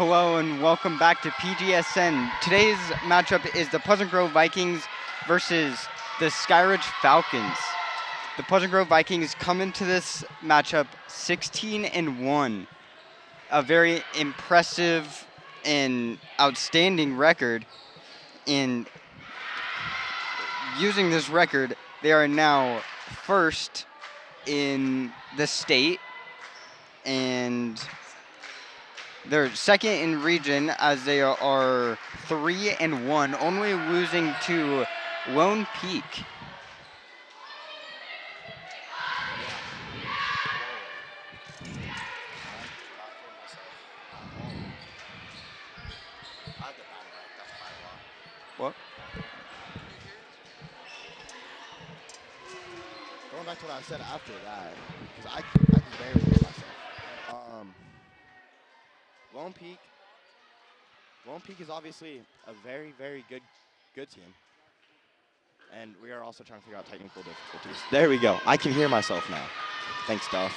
Hello and welcome back to PGSN. Today's matchup is the Pleasant Grove Vikings versus the Skyridge Falcons. The Pleasant Grove Vikings come into this matchup 16-1, a very impressive and outstanding record. And using this record, they are now first in the state and they're second in region as they are 3-1, only losing to Lone Peak. What? Going back to what I said after that, because I can barely hear myself. Lone Peak is obviously a very, very good team. And we are also trying to figure out technical difficulties. There we go. I can hear myself now. Thanks, Duff.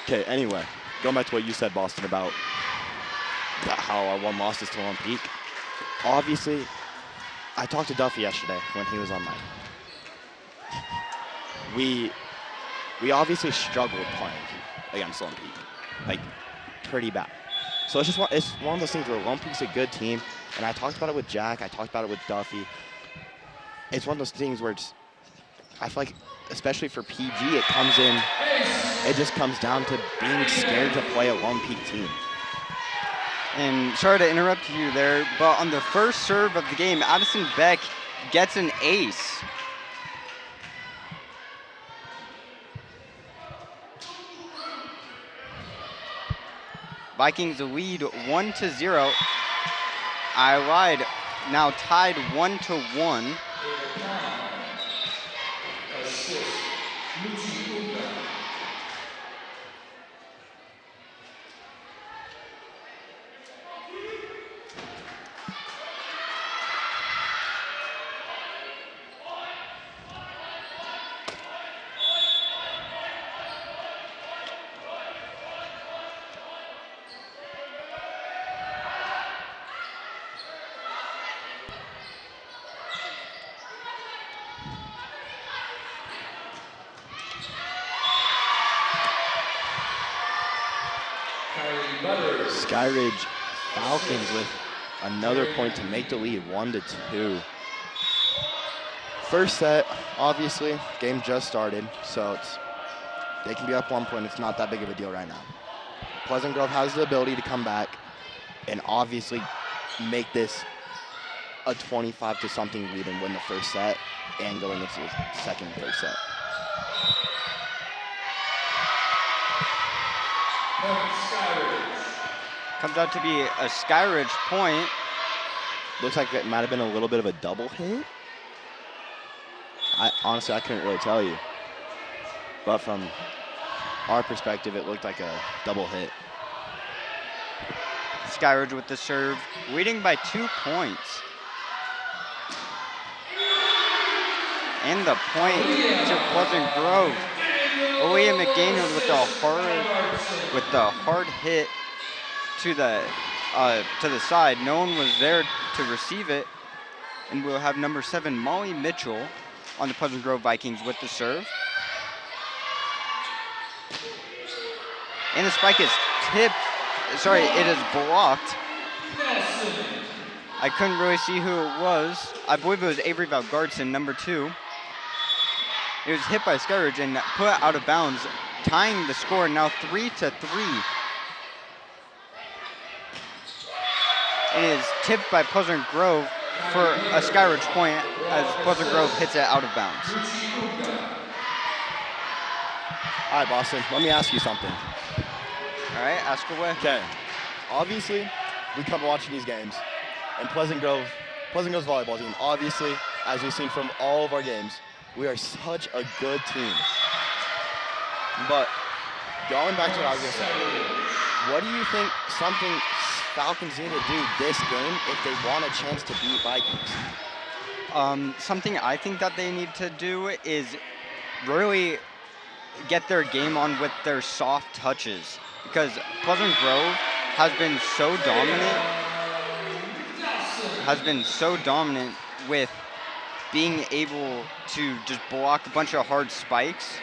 Okay, anyway, going back to what you said, Boston, about how our one loss is to Lone Peak. Obviously, I talked to Duffy yesterday when he was on mic. We obviously struggled playing against Lone Peak, like pretty bad. So it's one of those things where Lone Peak's a good team, and I talked about it with Jack, I talked about it with Duffy. It's one of those things where I feel like, especially for PG, it just comes down to being scared to play a Lone Peak team. And sorry to interrupt you there, but on the first serve of the game, Addison Beck gets an ace. Vikings lead 1-0. I lied. Now tied 1-1. Skyridge Falcons with another point to make the lead 1-2. First set, obviously, game just started, so they can be up 1 point. It's not that big of a deal right now. Pleasant Grove has the ability to come back and obviously make this a 25-something lead and win the first set and going into the second and third set. Comes out to be a Skyridge point. Looks like it might have been a little bit of a double hit. Honestly, I couldn't really tell you. But from our perspective, it looked like a double hit. Skyridge with the serve, leading by 2 points. And the point to Pleasant Grove. William McDaniel with the hard hit to the side. No one was there to receive it, and we'll have number 7 Molly Mitchell on the Pleasant Grove Vikings with the serve. And the spike is it is blocked. I couldn't really see who it was. I believe it was Avery Valgartson, number 2. It was hit by Skyridge and put out of bounds, tying the score now 3-3. It is tipped by Pleasant Grove for a Skyridge point as Pleasant Grove hits it out of bounds. All right, Boston, let me ask you something. All right, ask away. Okay, obviously, we come watching these games, and Pleasant Grove's volleyball team, obviously, as we've seen from all of our games, we are such a good team. But going back to what I was going to say, what do you think something Falcons need to do this game if they want a chance to beat Vikings? Something I think that they need to do is really get their game on with their soft touches, because Pleasant Grove has been so dominant with being able to just block a bunch of hard spikes.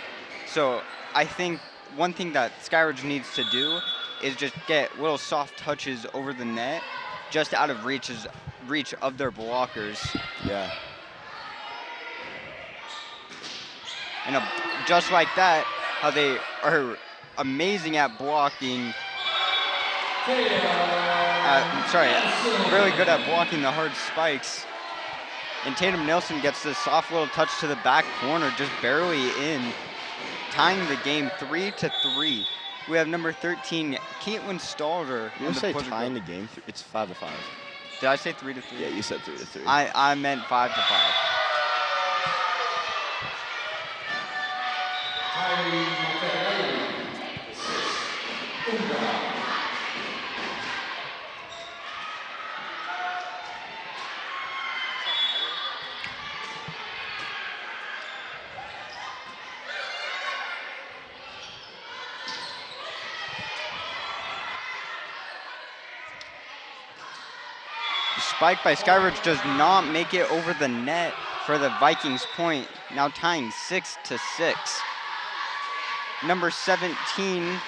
So I think one thing that Skyridge needs to do is just get little soft touches over the net, just out of reach of their blockers. Yeah. And just like that, how they are amazing at blocking. Really good at blocking the hard spikes. And Tatum Nelson gets this soft little touch to the back corner, just barely in, tying the game 3-3. We have number 13, Caitlin Stalder. You say tying the game? It's 5-5. Did I say 3-3? Yeah, you said 3-3. I meant 5-5. Spike by Skyridge does not make it over the net for the Vikings point, now tying 6-6. Number 17,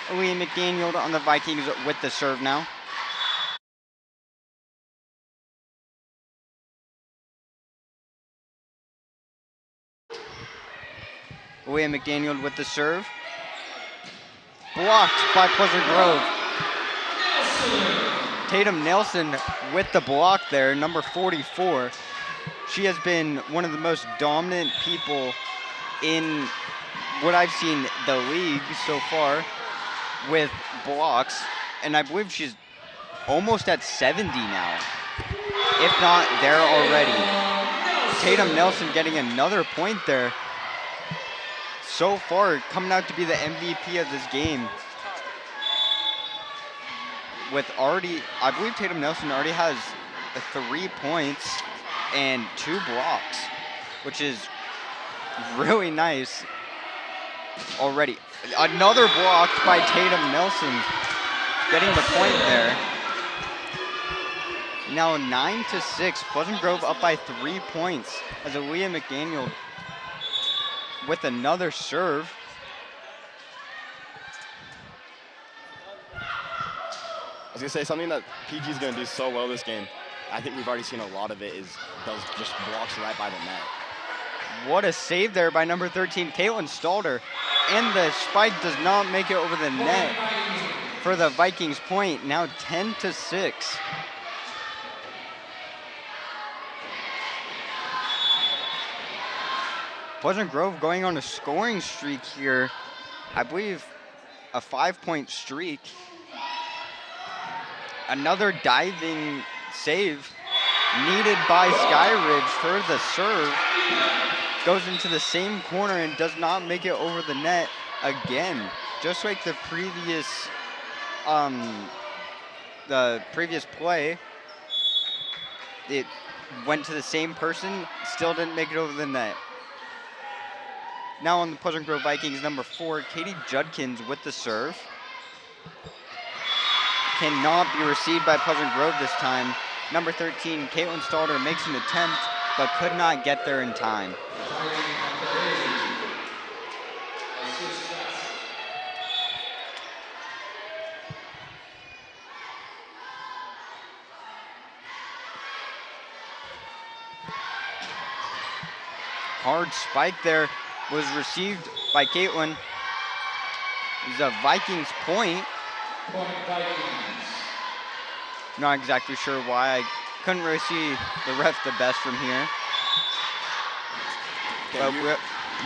Aaliyah McDaniel on the Vikings with the serve now. Aaliyah McDaniel with the serve. Blocked by Pleasant Grove. Tatum Nelson with the block there, number 44. She has been one of the most dominant people in what I've seen the league so far with blocks, and I believe she's almost at 70 now, if not there already. Tatum Nelson getting another point there. So far, coming out to be the MVP of this game. With already, I believe Tatum Nelson already has 3 points and 2 blocks, which is really nice already. Another block by Tatum Nelson, getting the point there. Now 9-6, Pleasant Grove up by 3 points as Aaliyah McDaniel with another serve. I was going to say something that PG is going to do so well this game. I think we've already seen a lot of it is those just blocks right by the net. What a save there by number 13, Caitlin Stalder. And the spike does not make it over the net for the Vikings point, now 10-6. Pleasant Grove going on a scoring streak here. I believe a 5-point streak. Another diving save needed by Skyridge for the serve. Goes into the same corner and does not make it over the net again. Just like the previous play. It went to the same person, still didn't make it over the net. Now on the Pleasant Grove Vikings, number 4, Katie Judkins with the serve. Cannot be received by Pleasant Grove this time. Number 13, Caitlin Stalder makes an attempt, but could not get there in time. Hard spike there was received by Caitlin. It's a Vikings point. Not exactly sure why. I couldn't really see the ref the best from here. Okay,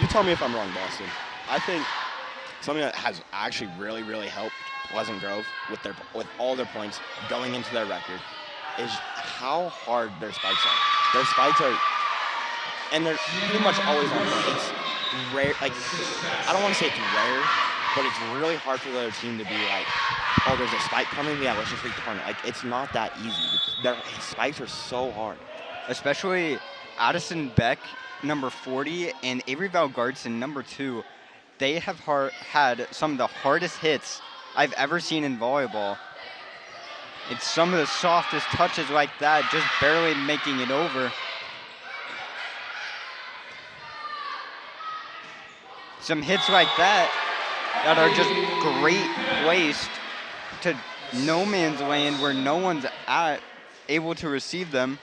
you tell me if I'm wrong, Boston. I think something that has actually really helped Pleasant Grove with all their points going into their record is how hard their spikes are. Their spikes are, and they're pretty much always on point. It's rare, like, I don't want to say it's rare, but it's really hard for the other team to be like, oh, there's a spike coming, yeah, let's just return it. Like, it's not that easy. Their spikes are so hard. Especially Addison Beck, number 40, and Avery Valgardson, number 2. They have had some of the hardest hits I've ever seen in volleyball. It's some of the softest touches like that, just barely making it over. Some hits like that are just great placed to no man's land where no one's able to receive them.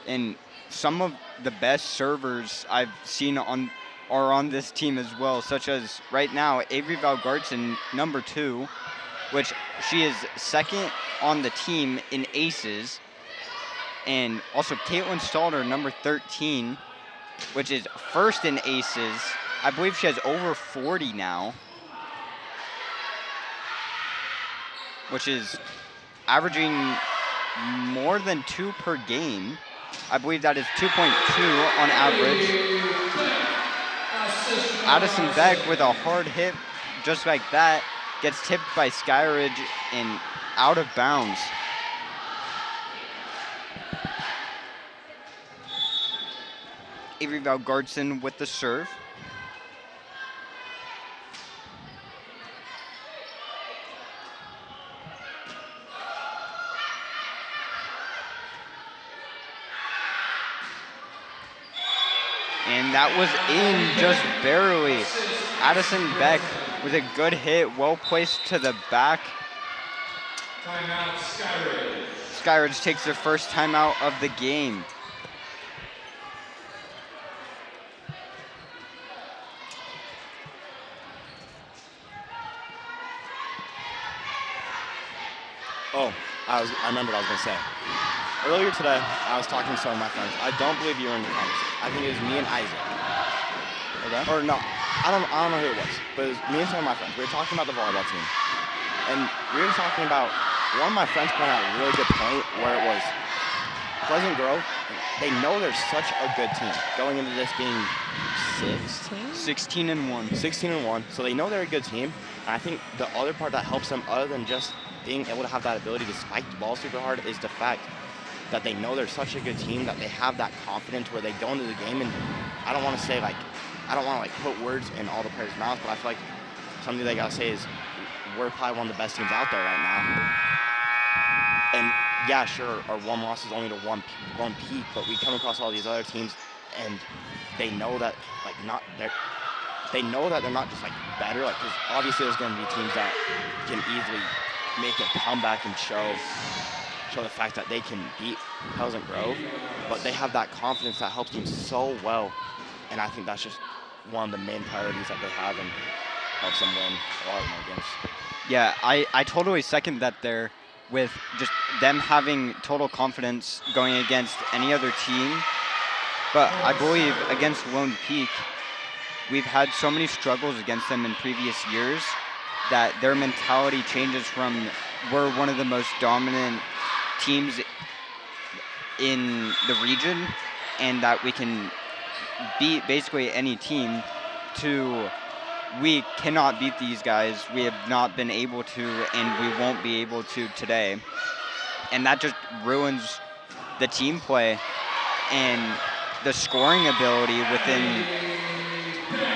And some of the best servers I've seen are on this team as well, such as right now, Avery Valgartson, number 2, which she is second on the team in aces. And also Caitlin Stalter, number 13, which is first in aces. I believe she has over 40 now, which is averaging more than 2 per game. I believe that is 2.2 on average. Addison Beck with a hard hit just like that gets tipped by Skyridge and out of bounds. Avery Valgartson with the serve. And that was in just barely. Addison Beck with a good hit, well placed to the back. Timeout, Skyridge. Skyridge takes their first timeout of the game. Oh, I remember what I was gonna say. Earlier today, I was talking to some of my friends. I don't believe you were in the conversation. I think it was me and Isaac. Okay. Or no, I don't know who it was, but it was me and some of my friends. We were talking about the volleyball team, and we were talking about one of my friends pointed out a really good point where it was Pleasant Grove. They know they're such a good team going into this being 16 and 1. 16 and 1. So they know they're a good team. And I think the other part that helps them, other than just being able to have that ability to spike the ball super hard, is the fact that they know they're such a good team that they have that confidence where they go into the game. And I don't want to say I don't want to put words in all the players' mouths, but I feel like something they gotta say is we're probably one of the best teams out there right now. And yeah, sure, our one loss is only to one peak, but we come across all these other teams, and they know that they know that they're not just better, because obviously there's going to be teams that can easily make a comeback and show the fact that they can beat Pleasant Grove, but they have that confidence that helps them so well, and I think that's just one of the main priorities that they have and helps them win a lot of more games. Yeah, I totally second that there, with just them having total confidence going against any other team. But I believe against Lone Peak, we've had so many struggles against them in previous years that their mentality changes from we're one of the most dominant teams in the region and that we can beat basically any team to we cannot beat these guys. We have not been able to, and we won't be able to today. And that just ruins the team play and the scoring ability within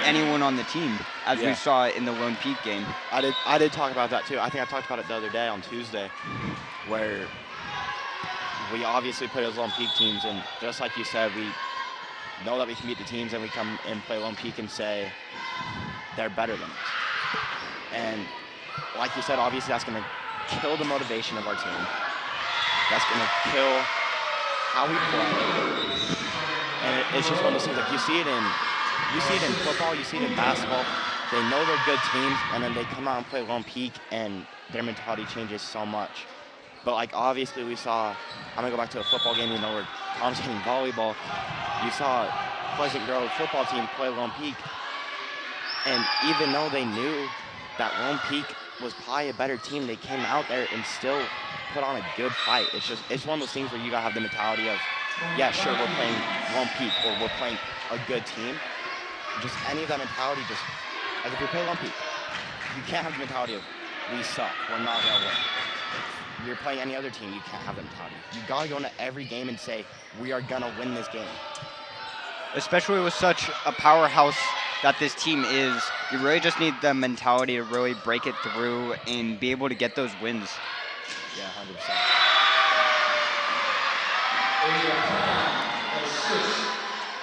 anyone on the team, as we saw in the Lone Peak game. I did talk about that too. I think I talked about it the other day on Tuesday, where we obviously play those Lone Peak teams, and just like you said, we know that we can beat the teams, and we come and play Lone Peak and say they're better than us. And like you said, obviously that's going to kill the motivation of our team. That's going to kill how we play. And it's just one of those things, you see it in football, you see it in basketball. They know they're good teams, and then they come out and play Lone Peak, and their mentality changes so much. But obviously we saw, I'm going to go back to a football game, we're commentating volleyball. You saw Pleasant Grove football team play Lone Peak, and even though they knew that Lone Peak was probably a better team, they came out there and still put on a good fight. It's one of those things where you gotta have the mentality of, yeah, sure, we're playing Lone Peak or we're playing a good team. Just any of that mentality, if you play Lone Peak, you can't have the mentality of, we suck, we're not gonna win. If you're playing any other team, you can't have that mentality. You gotta go into every game and say, we are gonna win this game. Especially with such a powerhouse that this team is. You really just need the mentality to really break it through and be able to get those wins. Yeah, 100%. Assist.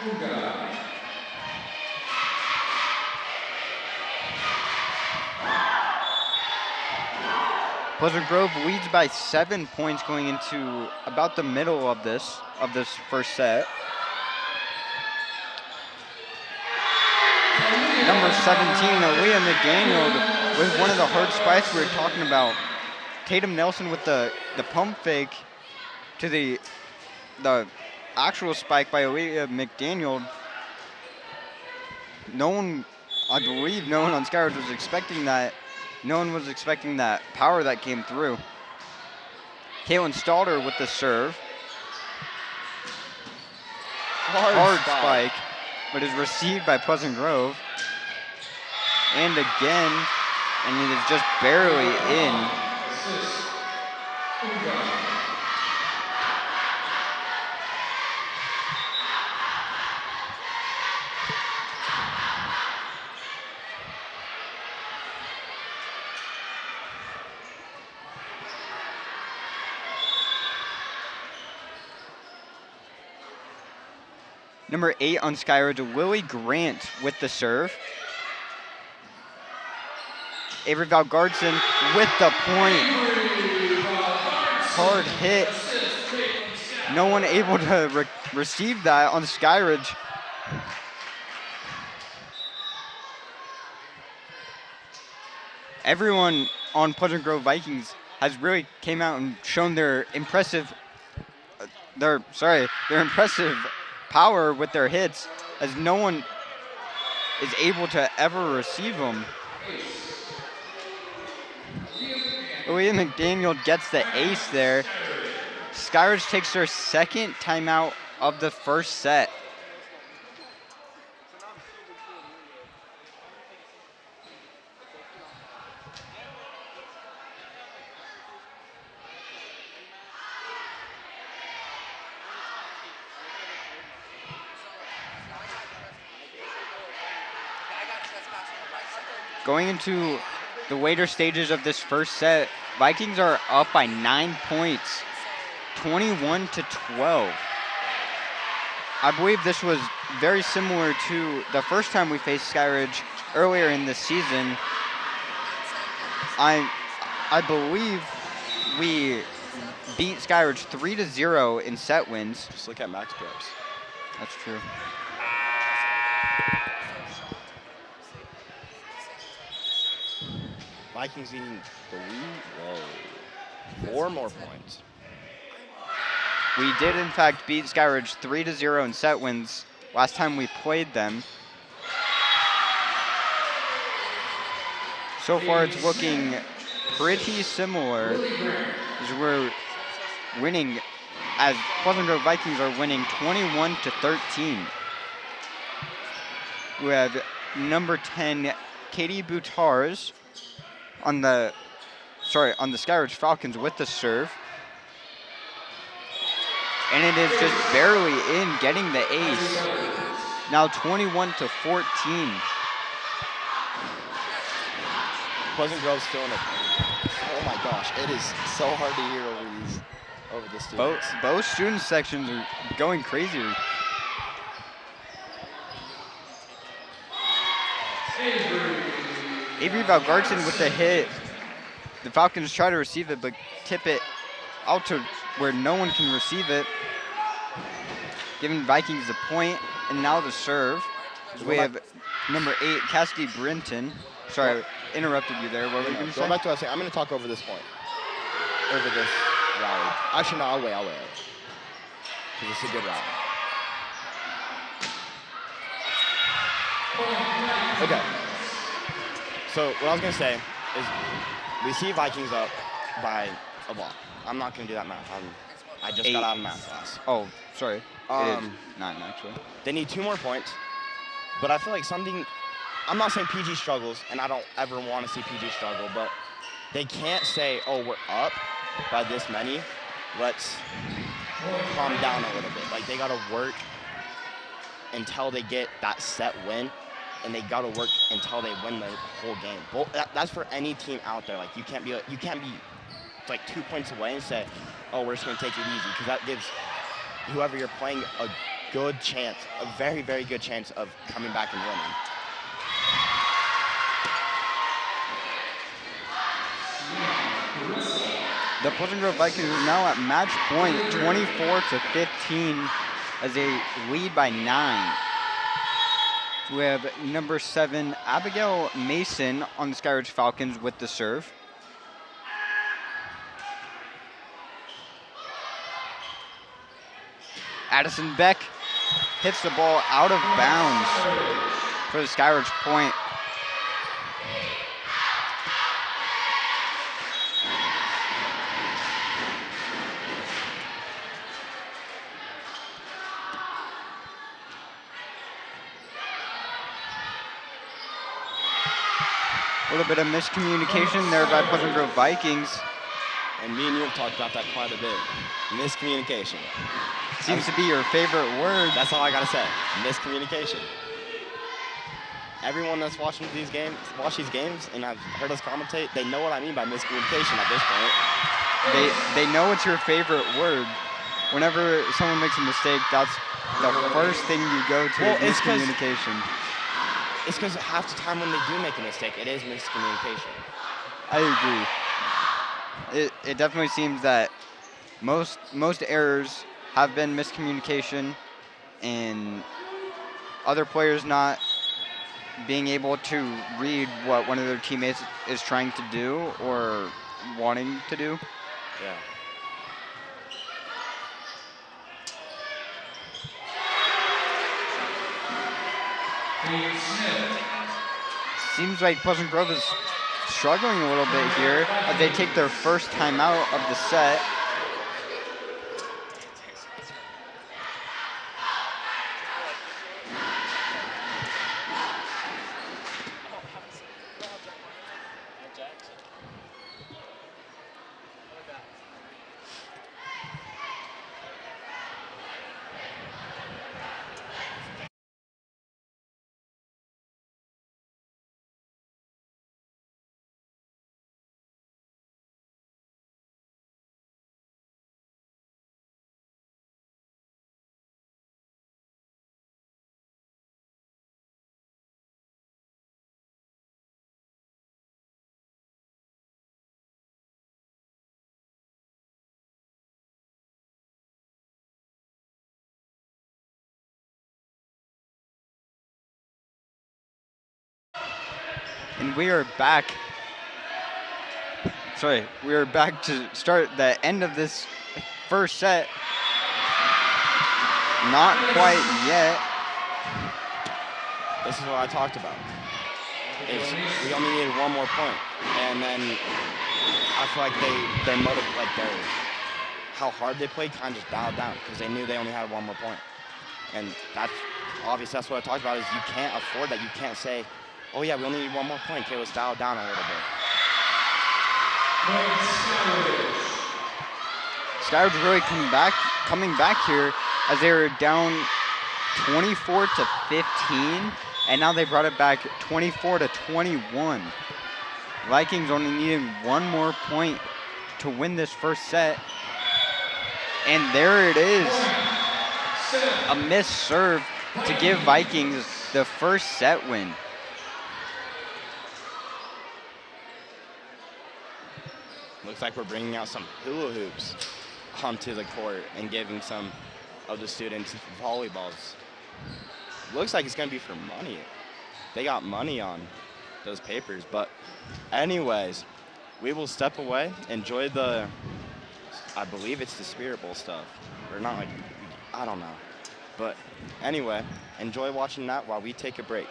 Uga. Pleasant Grove leads by 7 points going into about the middle of this first set. Number 17, Aaliyah McDaniel with one of the hard spikes we were talking about. Tatum Nelson with the pump fake to the actual spike by Aaliyah McDaniel. I believe no one on Skyridge was expecting that. No one was expecting that power that came through. Caitlin Stalter with the serve. Hard spike, but is received by Pleasant Grove. And again, and it is just barely in. Assist. Uga. Number 8 on Skyridge, Lily Grant with the serve. Avery Valgardson with the point. Hard hit. No one able to receive that on Skyridge. Everyone on Pleasant Grove Vikings has really came out and shown their impressive power with their hits, as no one is able to ever receive them. Aaliyah McDaniel gets the ace there. Skyridge takes their second timeout of the first set. Going into the later stages of this first set, Vikings are up by 9 points, 21-12. I believe this was very similar to the first time we faced Skyridge earlier in the season. I believe we beat Skyridge 3-0 in set wins. Just look at Max Brooks. That's true. Vikings needing 4 more points. We did, in fact, beat Skyridge 3-0 in set wins last time we played them. So far, it's looking pretty similar as we're winning, as Pleasant Grove Vikings are winning 21-13. We have number 10, Katie Boutars, on the Skyridge Falcons with the serve. And it is just barely in, getting the ace. Now 21-14. Pleasant Grove's still in it. Oh my gosh, it is so hard to hear over the students. Both student sections are going crazy. Avery Valgardson with the hit. The Falcons try to receive it, but tip it out to where no one can receive it, giving Vikings the point. And now the serve. We have number 8, Cassidy Brinton. Sorry, I interrupted you there. What were you going to say? Going back to what I was saying, I'm going to talk over this point. Over this rally. Actually, no, I'll wait. Because it's a good rally. Okay. So what I was going to say is we see Vikings up by a ball. I'm not going to do that math. I just got out of math class. Oh, sorry. It is 9, actually. They need 2 more points. But I feel like I'm not saying PG struggles, and I don't ever want to see PG struggle, but they can't say, oh, we're up by this many. Let's calm down a little bit. Like, they got to work until they get that set win. and they got to work until they win the whole game. Well, that's for any team out there. Like you can't be like 2 points away and say, oh, we're just going to take it easy, because that gives whoever you're playing a good chance, a very, very good chance of coming back and winning. The Pleasant Grove Vikings are now at match point, 24-15, as they lead by 9. We have number 7, Abigail Mason on the Skyridge Falcons with the serve. Addison Beck hits the ball out of bounds for the Skyridge point. A little bit of miscommunication there by Pleasant Grove Vikings. And me and you have talked about that quite a bit. Miscommunication. Seems to be your favorite word. That's all I gotta say. Miscommunication. Everyone that's watching these games, and have heard us commentate, they know what I mean by miscommunication at this point. They know it's your favorite word. Whenever someone makes a mistake, that's the first thing you go to, is miscommunication. It's because half the time when they do make a mistake, it is miscommunication. I agree. It definitely seems that most errors have been miscommunication and other players not being able to read what one of their teammates is trying to do or wanting to do. Yeah. Seems like Pleasant Grove is struggling a little bit here as they take their first timeout of the set. And we are back. We are back to start the end of this first set. Not quite yet. This is what I talked about. We only needed one more point, and then I feel like their motive, how hard they played, kind of just dialed down because they knew they only had one more point. And that's obviously that's what I talked about, is you can't afford that. You can't say, oh yeah, we only need one more point. Okay, let's dial down a little bit. Skyridge really coming back here as they were down 24-15, and now they brought it back 24-21. Vikings only needing one more point to win this first set, and there it is, a missed serve to give Vikings the first set win. Looks like we're bringing out some hula hoops onto the court and giving some of the students volleyballs. Looks like it's going to be for money. They got money on those papers. But anyways, we will step away, enjoy the, I believe it's the Spirit Bowl stuff. Or not, I don't know. But anyway, enjoy watching that while we take a break.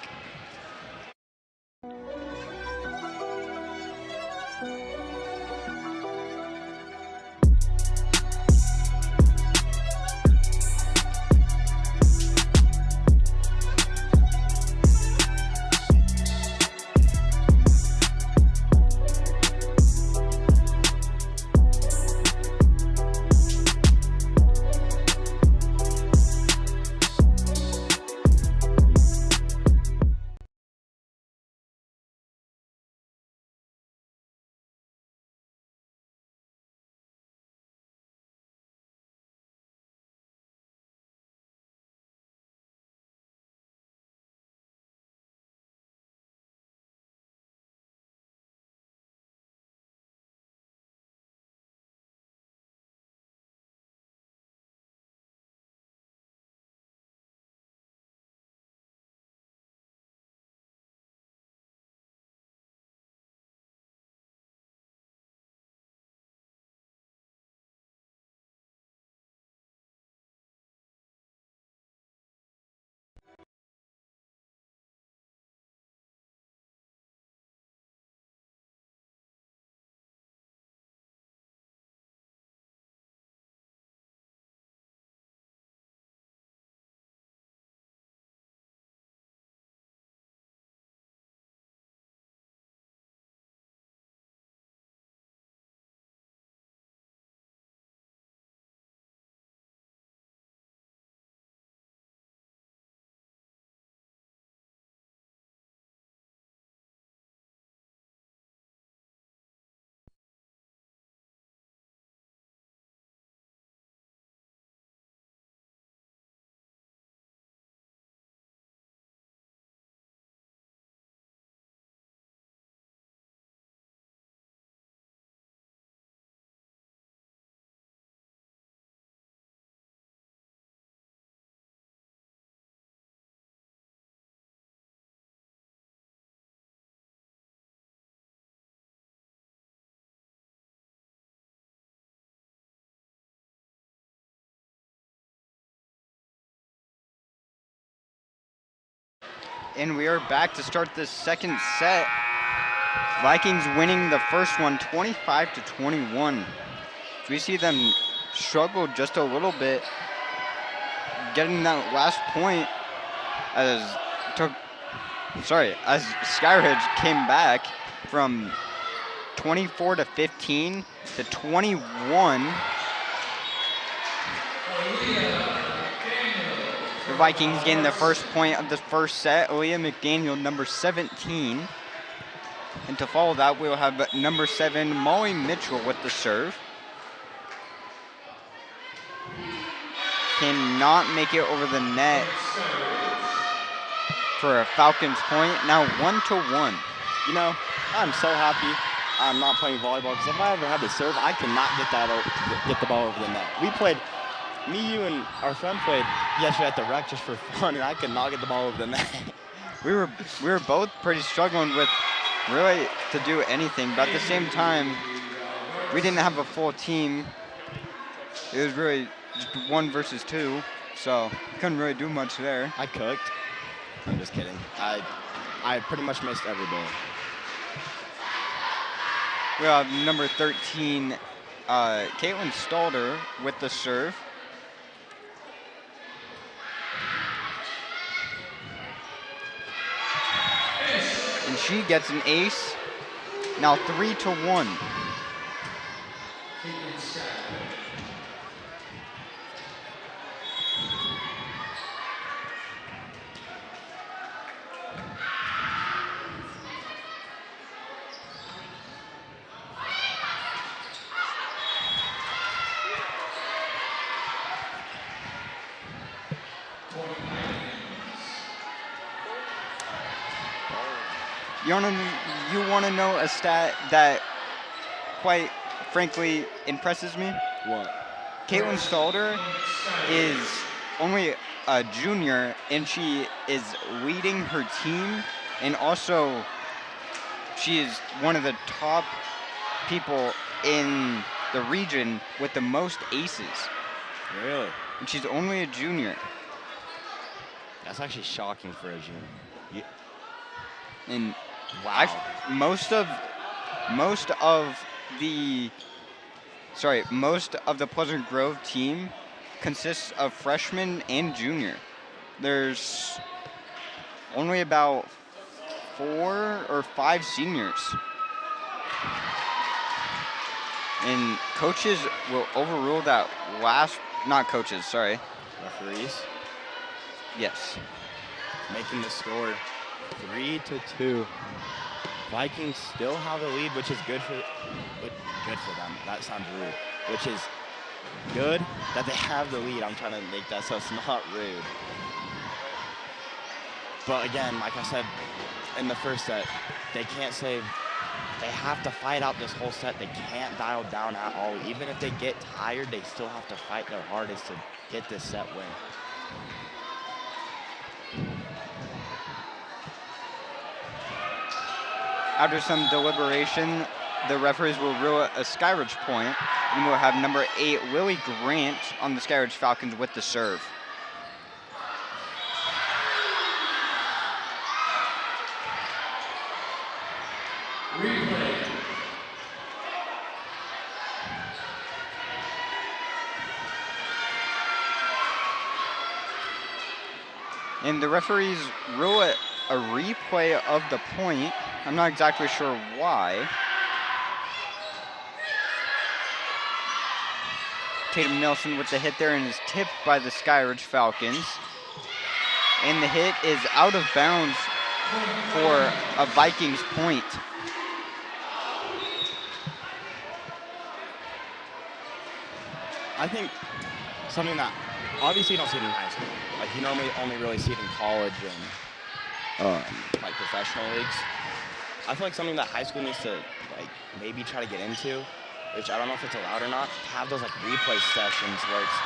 And we are back to start the second set. Vikings winning the first one 25-21. We see them struggle just a little bit getting that last point as Skyridge came back from 24-15 to 21. The Vikings gain the first point of the first set. Aaliyah McDaniel, number 17. And to follow that, we'll have number 7, Molly Mitchell with the serve. Cannot make it over the net for a Falcons point. Now 1-1. You know, I'm so happy I'm not playing volleyball because if I ever had to serve, I cannot get the ball over the net. Me, you, and our friend played yesterday at the rec just for fun, and I could not get the ball over the net. We were both pretty struggling with really to do anything, but at the same time, we didn't have a full team. It was really just 1 versus 2, so we couldn't really do much there. I cooked. I'm just kidding. I pretty much missed every ball. We have number 13, Caitlin Stalder with the serve. And she gets an ace. Now 3-1. You want to know a stat that, quite frankly, impresses me? What? Caitlin Stalder is only a junior, and she is leading her team, and also she is one of the top people in the region with the most aces. Really? And she's only a junior. That's actually shocking for a junior. Yeah. And wow. Most of the Pleasant Grove team consists of freshmen and junior. There's only about 4 or 5 seniors. And coaches will overrule that not coaches, sorry. Referees? Yes. Making the score 3-2. Vikings still have the lead, which is good for them. That sounds rude. Which is good that they have the lead. I'm trying to make that so it's not rude. But again, like I said in the first set, they can't say they have to fight out this whole set. They can't dial down at all. Even if they get tired, they still have to fight their hardest to get this set win. After some deliberation, the referees will rule a Skyridge point, and we'll have number 8, Lily Grant, on the Skyridge Falcons with the serve. Replay. And the referees rule a replay of the point. I'm not exactly sure why. Tatum Nelson with the hit there and is tipped by the Skyridge Falcons. And the hit is out of bounds for a Vikings point. I think something that obviously you don't see it in high school. Like you normally only really see it in college and like professional leagues. I feel like something that high school needs to like maybe try to get into, which I don't know if it's allowed or not, have those like replay sessions where it's,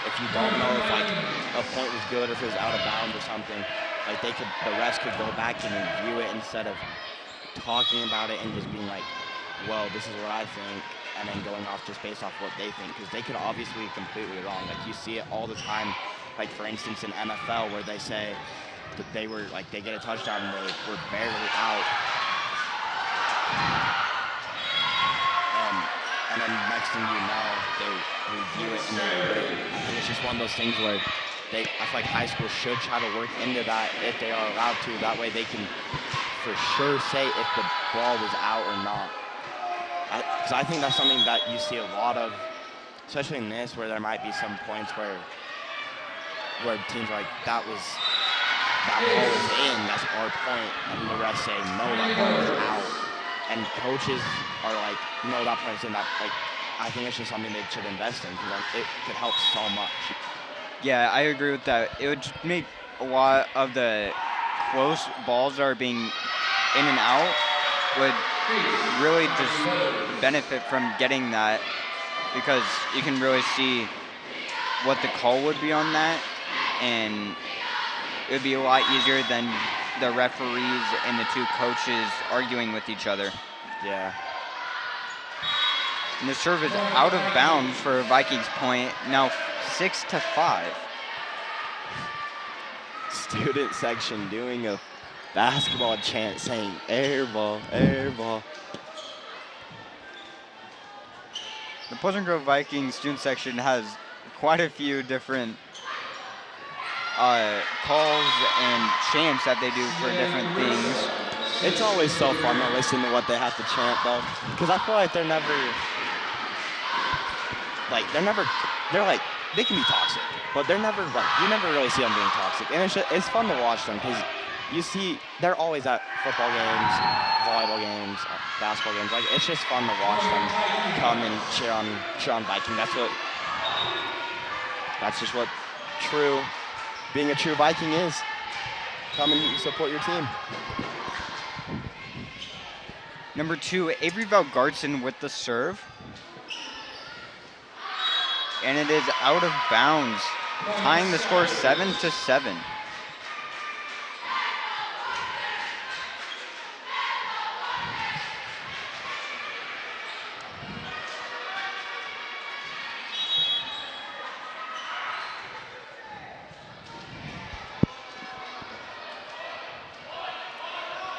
if you don't know if like a point was good or if it was out of bounds or something, like the refs could go back and review it instead of talking about it and just being like, well, this is what I think, and then going off just based off what they think, because they could obviously be completely wrong. Like you see it all the time, like for instance in NFL where they say, they get a touchdown and they were barely out. And then next thing you know, they review it and I think it's just one of those things where I feel like high school should try to work into that if they are allowed to. That way they can for sure say if the ball was out or not. Because I think that's something that you see a lot of, especially in this, where there might be some points where teams are like, that ball was in, that's our point, and the refs say, no, that ball was out. And coaches are like, no, that point's in. I think it's just something they should invest in because it could help so much. Yeah, I agree with that. It would make a lot of the close balls that are being in and out would really just benefit from getting that because you can really see what the call would be on that, and it would be a lot easier than the referees and the two coaches arguing with each other. Yeah. And the serve is out of bounds for a Vikings point, now 6-5. Student section doing a basketball chant saying air ball, air ball. The Pleasant Grove Vikings student section has quite a few different calls and chants that they do for different things. It's always so fun to listen to what they have to chant though, because I feel like they can be toxic, but they're never you never really see them being toxic, and it's fun to watch them because you see they're always at football games, volleyball games, basketball games. Like it's just fun to watch them come and cheer on Viking. That's just what being a true Viking is. Come and support your team. Number 2, Avery Valgartson with the serve. And it is out of bounds, tying the score 7-7.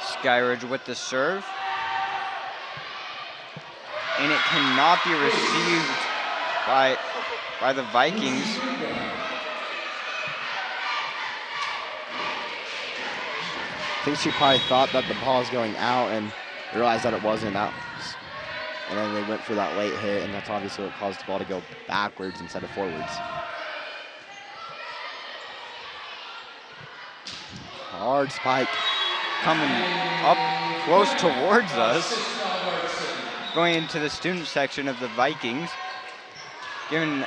Skyridge with the serve. And it cannot be received by the Vikings. I think she probably thought that the ball was going out and realized that it wasn't out. And then they went for that late hit, and that's obviously what caused the ball to go backwards instead of forwards. Hard spike. Coming up close towards us. Going into the student section of the Vikings. Giving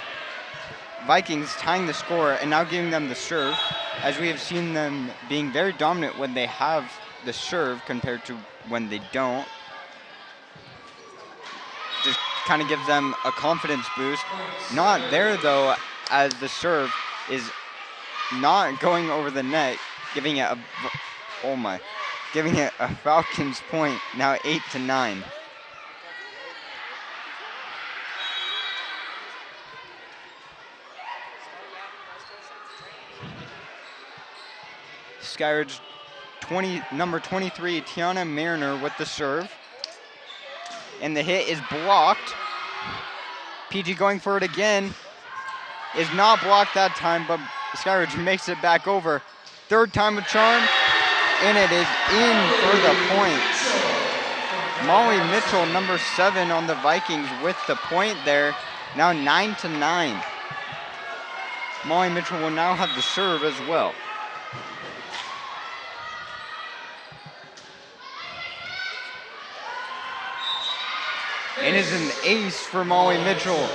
Vikings tying the score and now giving them the serve, as we have seen them being very dominant when they have the serve compared to when they don't. Just kind of gives them a confidence boost. Not there though, as the serve is not going over the net, giving it a Falcons point, now 8-9. Skyridge, number 23, Tiana Mariner with the serve. And the hit is blocked. PG going for it again. Is not blocked that time, but Skyridge makes it back over. Third time a charm, and it is in for the point. Molly Mitchell, number 7 on the Vikings with the point there. Now 9-9. Molly Mitchell will now have the serve as well. It is an ace for Molly Mitchell.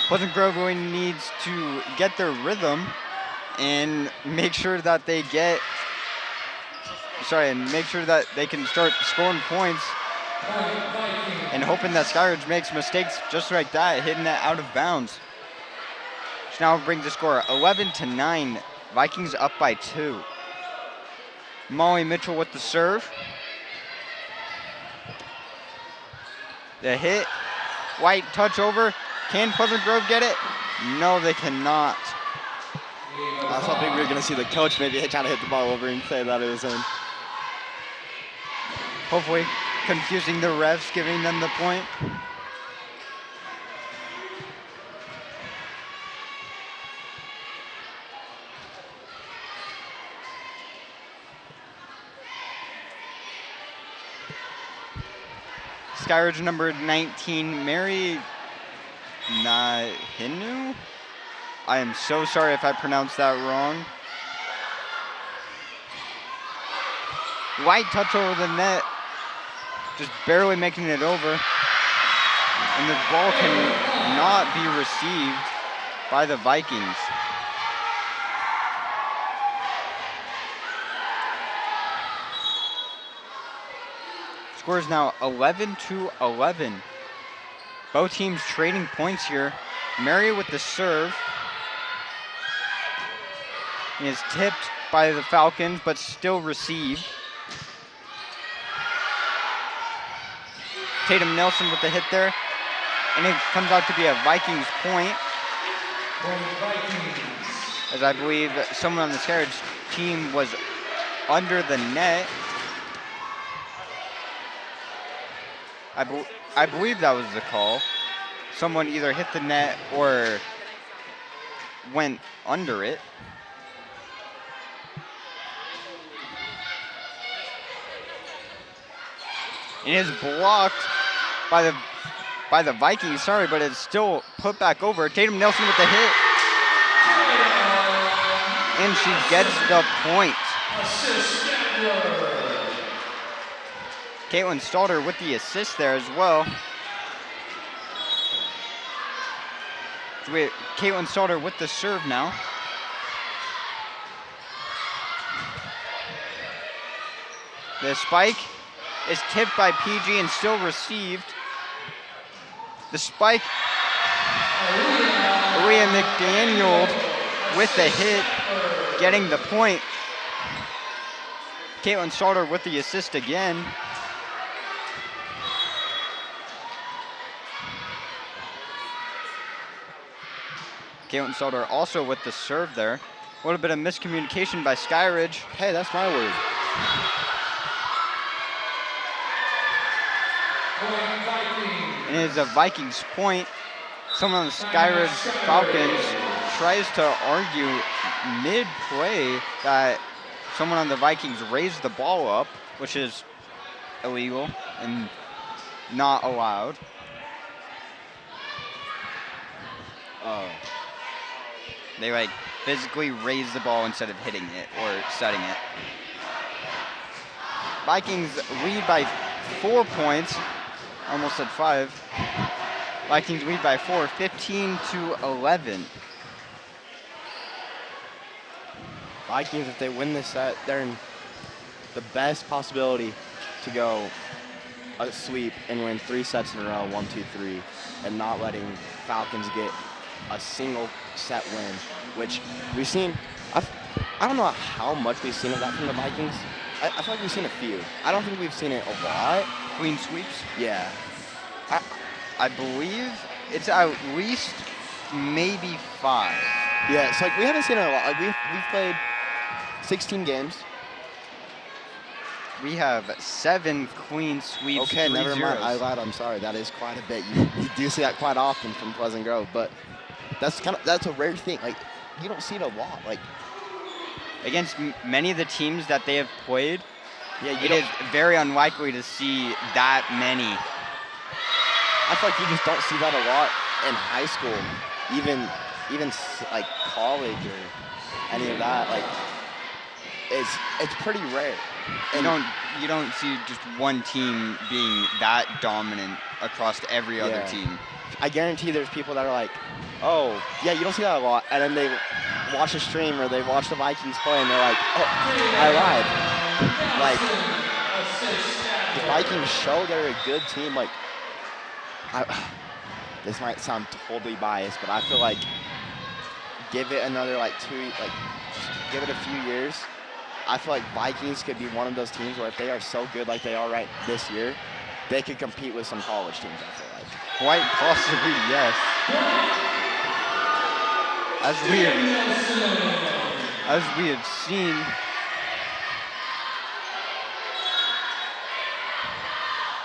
Pleasant Grove really needs to get their rhythm and make sure that they can start scoring points and hoping that Skyridge makes mistakes just like that, hitting that out of bounds. Which now brings the score 11-9. Vikings up by 2. Molly Mitchell with the serve. The hit. White touch over. Can Pleasant Grove get it? No, they cannot. I was hoping we were going to see the coach maybe trying to hit the ball over and say that it was in. Hopefully confusing the refs, giving them the point. Skyridge number 19, Mary Nahinu? I am so sorry if I pronounced that wrong. Light touch over the net, just barely making it over. And the ball cannot be received by the Vikings. Score is now 11-11. Both teams trading points here. Mary with the serve. He is tipped by the Falcons, but still received. Tatum Nelson with the hit there. And it comes out to be a Vikings point. As I believe someone on the Skyridge team was under the net. I believe that was the call. Someone either hit the net or went under it. It is blocked by the Vikings, sorry, but it's still put back over. Tatum Nelson with the hit. And she gets the point. Caitlin Stalter with the assist there as well. So Caitlin Stalter with the serve now. The spike is tipped by PG and still received. The spike, Aaliyah McDaniel with the hit, getting the point. Caitlin Stalter with the assist again. Caitlin Stalter also with the serve there. A little bit of miscommunication by Skyridge. Hey, that's my word. And it is a Vikings point. Someone on the Skyridge Falcons tries to argue mid-play that someone on the Vikings raised the ball up, which is illegal and not allowed. They like physically raise the ball instead of hitting it or setting it. Vikings lead by 4 points. Almost at 5. Vikings lead by 4, 15-11. Vikings, if they win this set, they're in the best possibility to go a sweep and win 3 sets in a row, 1, 2, 3, and not letting Falcons get a single set win, which we've seen. I don't know how much we've seen of that from the Vikings. I feel like we've seen a few. I don't think we've seen it a lot. Clean sweeps? Yeah. I believe it's at least maybe 5. Yeah, it's like we haven't seen it a lot. Like we've played 16 games. We have 7 clean sweeps. Okay, 3 never mind. zeros. I lied. I'm sorry. That is quite a bit. You do see that quite often from Pleasant Grove, but that's a rare thing. Like you don't see it a lot. Like against many of the teams that they have played, yeah, it is very unlikely to see that many. I feel like you just don't see that a lot in high school, even like college or any of that. Like it's pretty rare. And you don't see just one team being that dominant across every other team. I guarantee there's people that are like, oh, yeah, you don't see that a lot. And then they watch a stream or they watch the Vikings play and they're like, oh, I lied. Like, the Vikings show they're a good team. Like, this might sound totally biased, but I feel like give it another give it a few years. I feel like Vikings could be one of those teams where if they are so good like they are right this year, they could compete with some college teams, I feel like. Quite possibly, yes. As we have seen,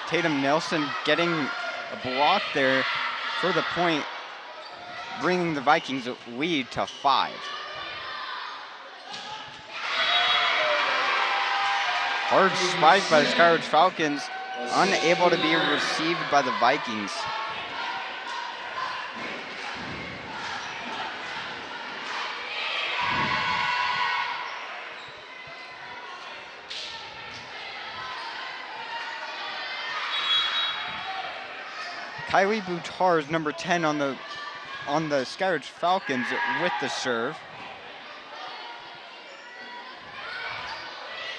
Tatum Nelson getting a block there for the point, bringing the Vikings lead to 5. Hard spike by the Skyridge Falcons, unable to be received by the Vikings. Kylie Boutar's number 10 on the Skyridge Falcons with the serve.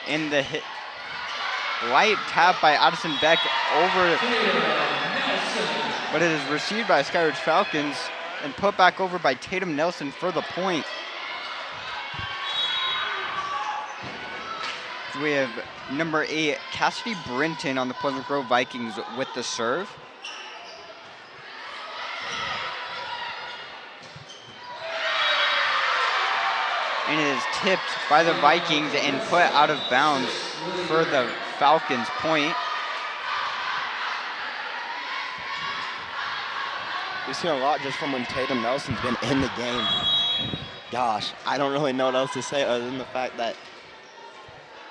And the hit, light tap by Addison Beck over, but it is received by Skyridge Falcons and put back over by Tatum Nelson for the point. So we have number 8, Cassidy Brinton on the Pleasant Grove Vikings with the serve. And it is tipped by the Vikings and put out of bounds for the Falcons point. We've seen a lot just from when Tatum Nelson's been in the game. Gosh, I don't really know what else to say other than the fact that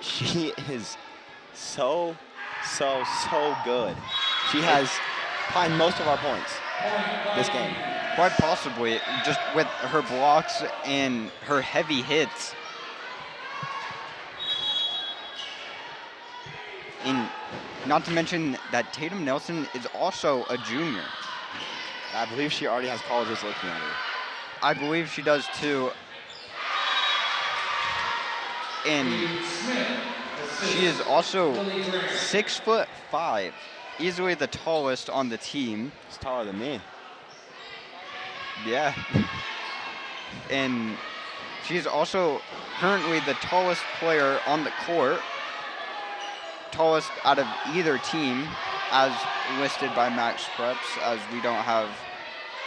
she is so good. She has probably most of our points this game. Quite possibly, just with her blocks and her heavy hits. And not to mention that Tatum Nelson is also a junior. I believe she already has colleges looking at her. I believe she does too. And she is also 6'5", easily the tallest on the team. She's taller than me. Yeah. And she's also currently the tallest player on the court. Tallest out of either team, as listed by Max Preps, as we don't have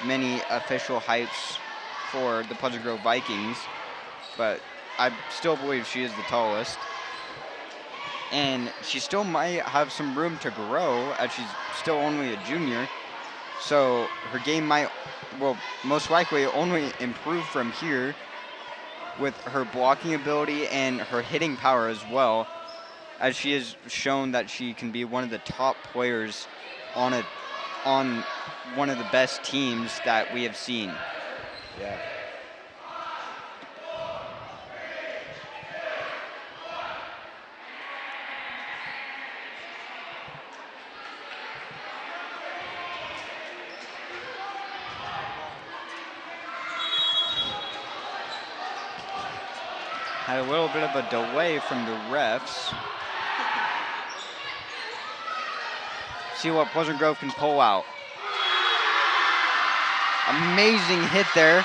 many official heights for the Pleasant Grove Vikings. But I still believe she is the tallest. And she still might have some room to grow, as she's still only a junior. So her game might, well, most likely only improve from here with her blocking ability and her hitting power as well, as she has shown that she can be one of the top players on one of the best teams that we have seen. Yeah. Had a little bit of a delay from the refs. See what Pleasant Grove can pull out. Amazing hit there.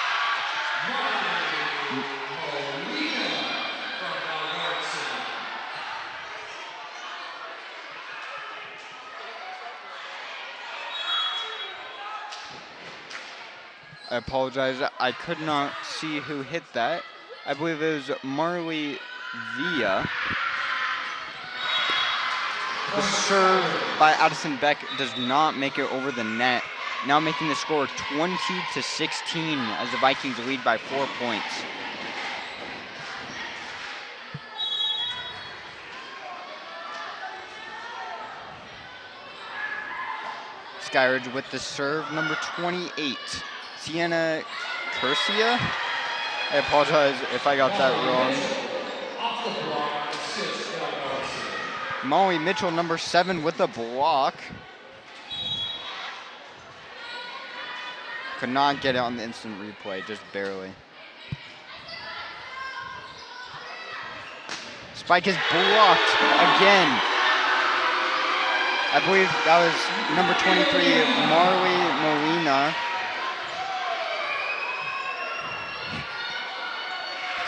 I apologize, I could not see who hit that. I believe it was Marley Villa. The serve by Addison Beck does not make it over the net. Now making the score 20-16 as the Vikings lead by 4 points. Skyridge with the serve, number 28, Sienna Curcia. I apologize if I got that wrong. Molly Mitchell, number 7, with the block. Could not get it on the instant replay, just barely. Spike is blocked again. I believe that was number 23, Marley Molina.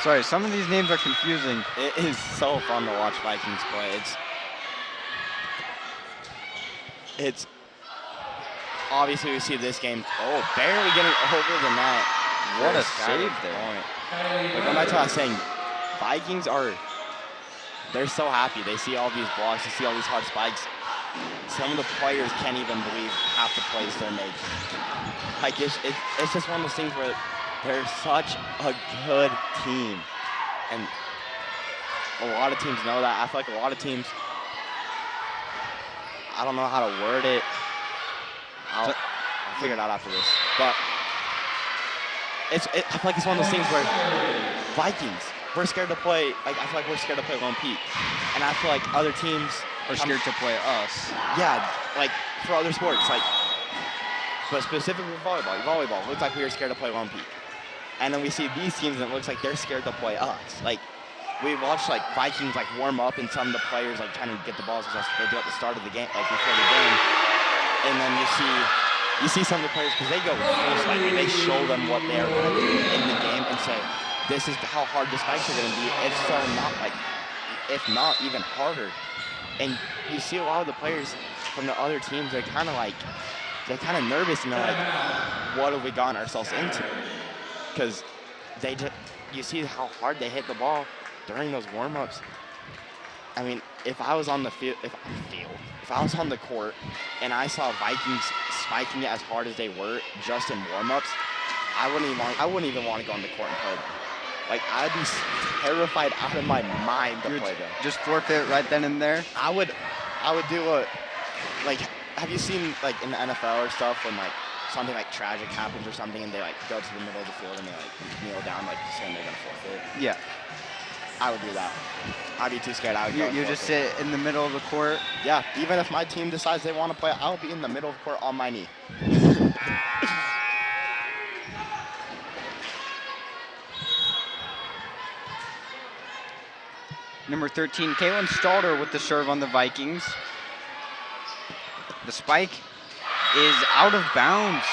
Sorry, some of these names are confusing. It is so fun to watch Vikings play. It's obviously we see this game, barely getting over the net. What a Skyridge save there. point. But going back to what I was saying, Vikings they're so happy. They see all these blocks, they see all these hard spikes. Some of the players can't even believe half the plays they're making. Like, it's just one of those things where they're such a good team. And a lot of teams know that. I feel like a lot of teams, I don't know how to word it. I'll figure it out after this. But I feel like it's one of those things where Vikings, we're scared to play, like, I feel like we're scared to play Lone Peak. And I feel like other teams Are scared to play us. yeah, like for other sports, like, but specifically with volleyball, it looks like we were scared to play Lone Peak. And then we see these teams and it looks like they're scared to play us. Like, we watched like Vikings like warm up and some of the players like trying to get the balls as they do at the start of the game, like before the game. And then you see some of the players, because they go full spike, they show them what they're going to do in the game and say, this is how hard the spikes are going to be. If not even harder. And you see a lot of the players from the other teams, they're kind of nervous and they're like, what have we gotten ourselves into? Because you see how hard they hit the ball during those warm-ups. I mean, if I was on the field, if I was on the court and I saw Vikings spiking it as hard as they were just in warm-ups, I wouldn't even want to go on the court and play them. Like, I'd be terrified out of my mind to play them. Just forfeit right then and there? I would do a, like, have you seen, like, in the NFL or stuff when, like, something, like, tragic happens or something and they, like, go to the middle of the field and they, like, kneel down, like, saying they're going to forfeit? Yeah. I would do that. I'd be too scared. You just sit in the middle of the court? Yeah, even if my team decides they want to play, I'll be in the middle of the court on my knee. Number 13, Caitlin Stalter with the serve on the Vikings. The spike is out of bounds,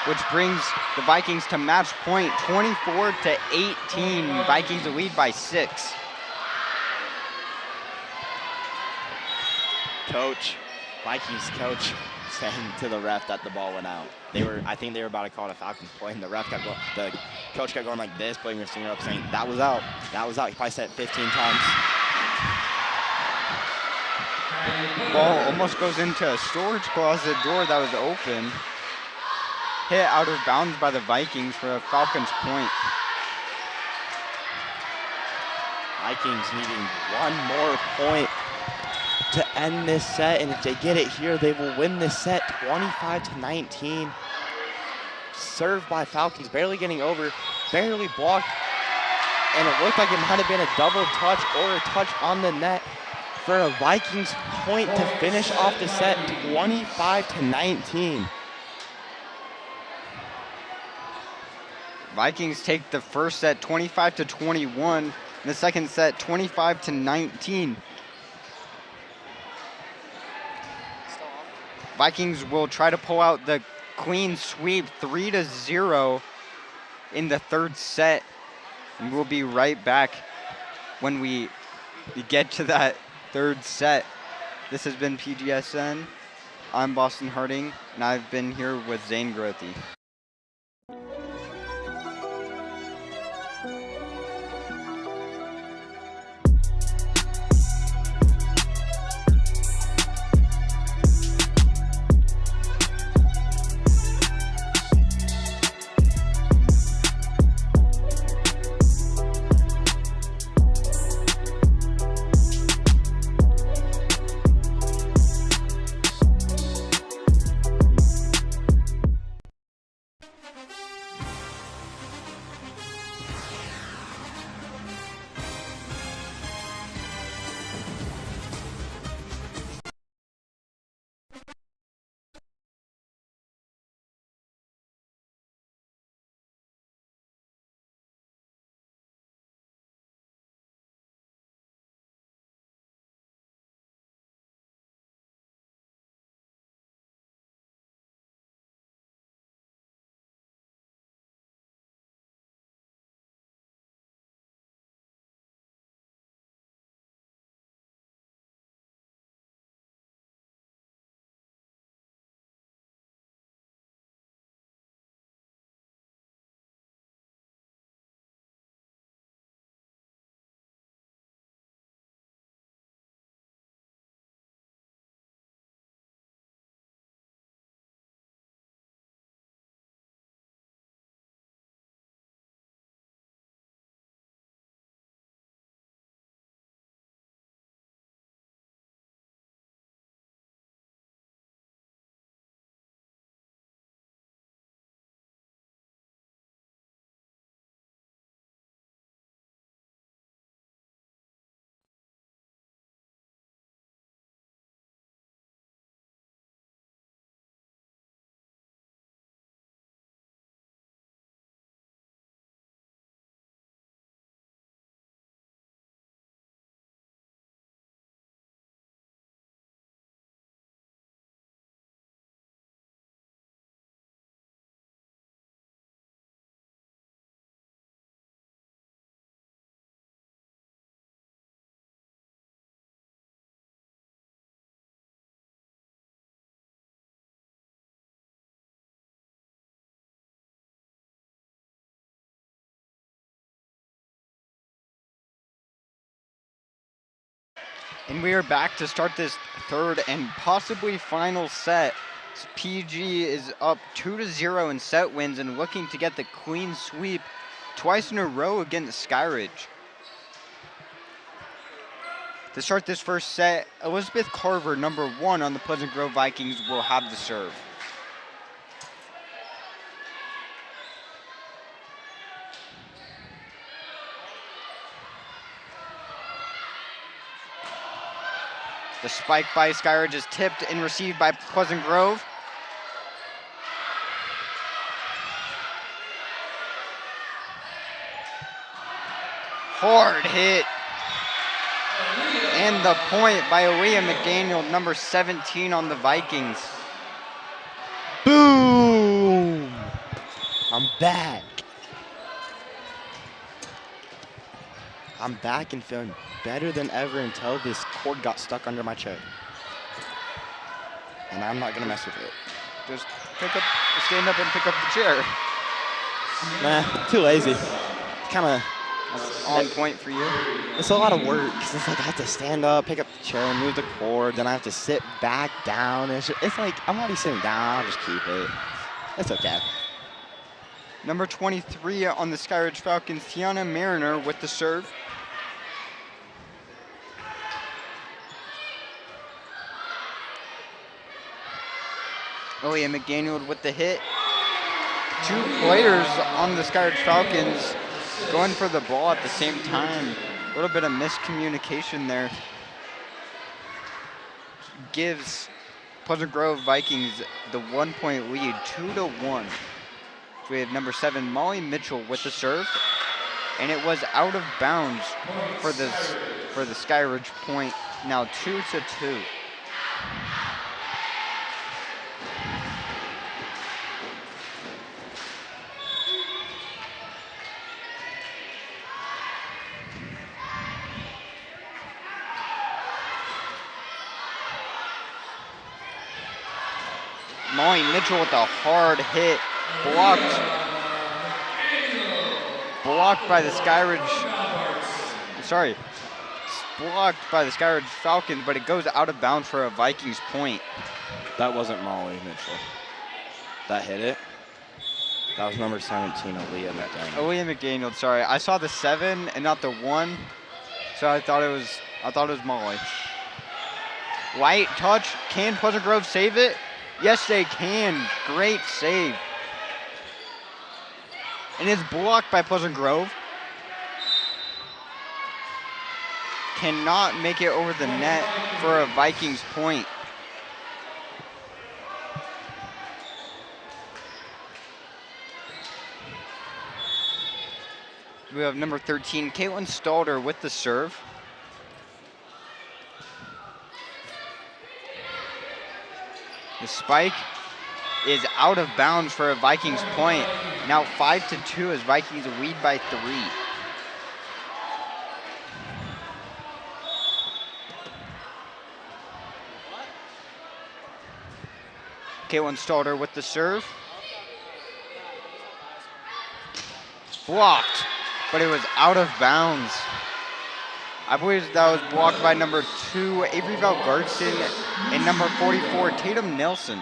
which brings the Vikings to match point, 24-18. Vikings lead by 6. Vikings coach saying to the ref that the ball went out. I think they were about to call it a Falcons play, and the coach kept going like this, putting his finger up, saying that was out. That was out. He probably said it 15 times. Ball almost goes into a storage closet door that was open. Hit out of bounds by the Vikings for a Falcons point. Vikings needing one more point to end this set, and if they get it here, they will win this set 25-19. Served by Falcons, barely getting over, barely blocked, and it looked like it might have been a double touch or a touch on the net for a Vikings point to finish off the set 25-19. Vikings take the first set 25-21, the second set 25-19. Vikings will try to pull out the clean sweep 3-0 in the third set. And we'll be right back when we get to that third set. This has been PGSN. I'm Boston Harding, and I've been here with Zane Grothy. And we are back to start this third and possibly final set. PG is up 2-0 in set wins and looking to get the clean sweep twice in a row against Skyridge. To start this first set, Elizabeth Carver, number 1 on the Pleasant Grove Vikings, will have the serve. The spike by Skyridge is tipped and received by Pleasant Grove. Hard hit. And the point by Aaliyah McDaniel, number 17 on the Vikings. Boom! I'm back. I'm back and feeling better than ever until this cord got stuck under my chair. And I'm not gonna mess with it. Just stand up and pick up the chair. Nah, too lazy. Kinda on point for you. It's a lot of work. It's like I have to stand up, pick up the chair, move the cord, then I have to sit back down. It's like I'm already sitting down, I'll just keep it. It's okay. Number 23 on the Skyridge Falcons, Tiana Mariner with the serve. Aaliyah McDaniel with the hit. 2 players on the Skyridge Falcons going for the ball at the same time. A little bit of miscommunication there. Gives Pleasant Grove Vikings the 1-point lead, 2-1. So we have number 7, Molly Mitchell with the serve. And it was out of bounds for the Skyridge point, now 2-2. Molly Mitchell with a hard hit, blocked by the Skyridge Falcons, but it goes out of bounds for a Vikings point. That wasn't Molly Mitchell. That hit it. That was number 17, Aaliyah McDaniel. Aaliyah McDaniel, sorry. I saw the 7 and not the 1, so I thought it was Molly. Light touch. Can Pleasant Grove save it? Yes, they can. Great save. And it's blocked by Pleasant Grove. Cannot make it over the net for a Vikings point. We have number 13, Caitlin Stalder with the serve. The spike is out of bounds for a Vikings point. Now 5-2 as Vikings lead by 3. Caitlin Stalder with the serve. Blocked, but it was out of bounds. I believe that was blocked by number 2, Avery Valgartson, and number 44, Tatum Nelson.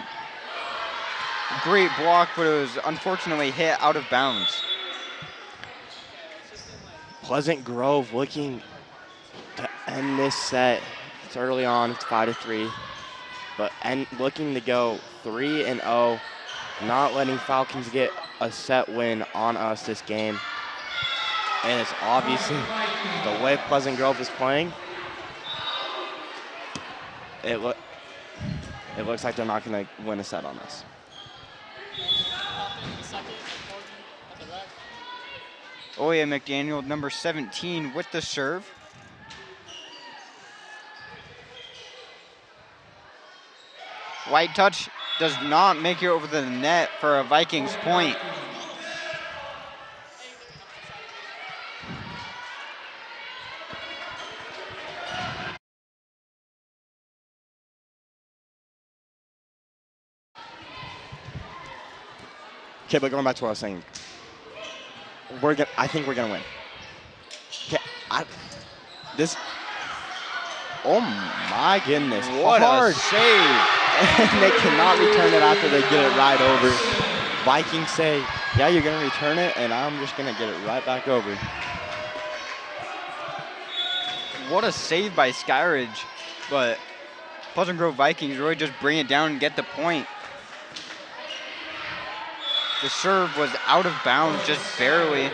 Great block, but it was unfortunately hit out of bounds. Pleasant Grove looking to end this set. It's early on, it's 5-3, but looking to go 3-0, not letting Falcons get a set win on us this game. And it's obviously the way Pleasant Grove is playing. It looks like they're not going to win a set on us. Aaliyah McDaniel, number 17, with the serve. Light touch does not make it over the net for a Vikings point. Okay, but going back to what I was saying, I think we're gonna win. Okay, Oh my goodness. What a Hard. save. And they cannot return it after they get it right over. Vikings say, yeah, you're going to return it, and I'm just going to get it right back over. What a save by Skyridge. But Pleasant Grove Vikings really just bring it down and get the point. The serve was out of bounds, just barely.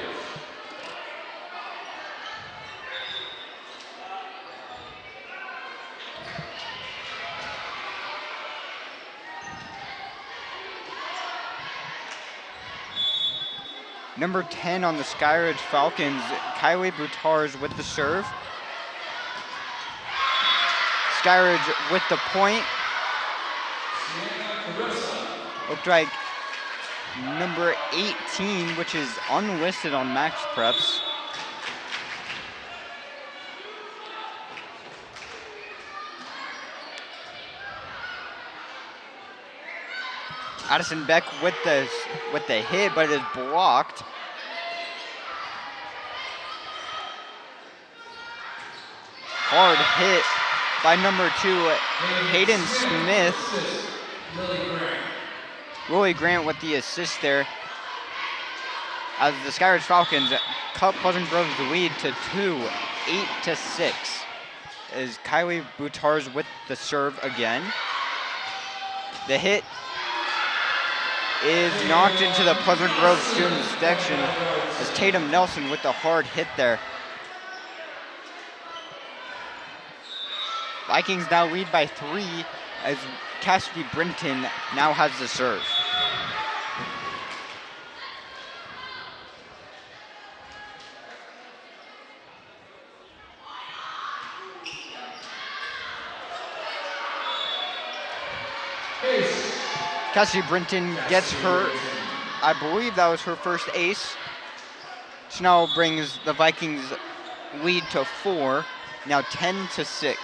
Number 10 on the Skyridge Falcons, Kylie Boutars with the serve. Skyridge with the point. Looked like number 18, which is unlisted on Max Preps. Addison Beck with the hit, but it is blocked. Hard hit by number 2, Hayden Smith. Willie Grant with the assist there. As the Skyridge Falcons cut Pleasant Grove's lead to 8-6. Is Kylie Boutars with the serve again. The hit is knocked into the Pleasant Grove student section as Tatum Nelson with the hard hit there. Vikings now lead by 3 as Cassidy Brinton now has the serve. Cassidy Brinton gets her, I believe that was her first ace. She now brings the Vikings lead to 4, now 10-6.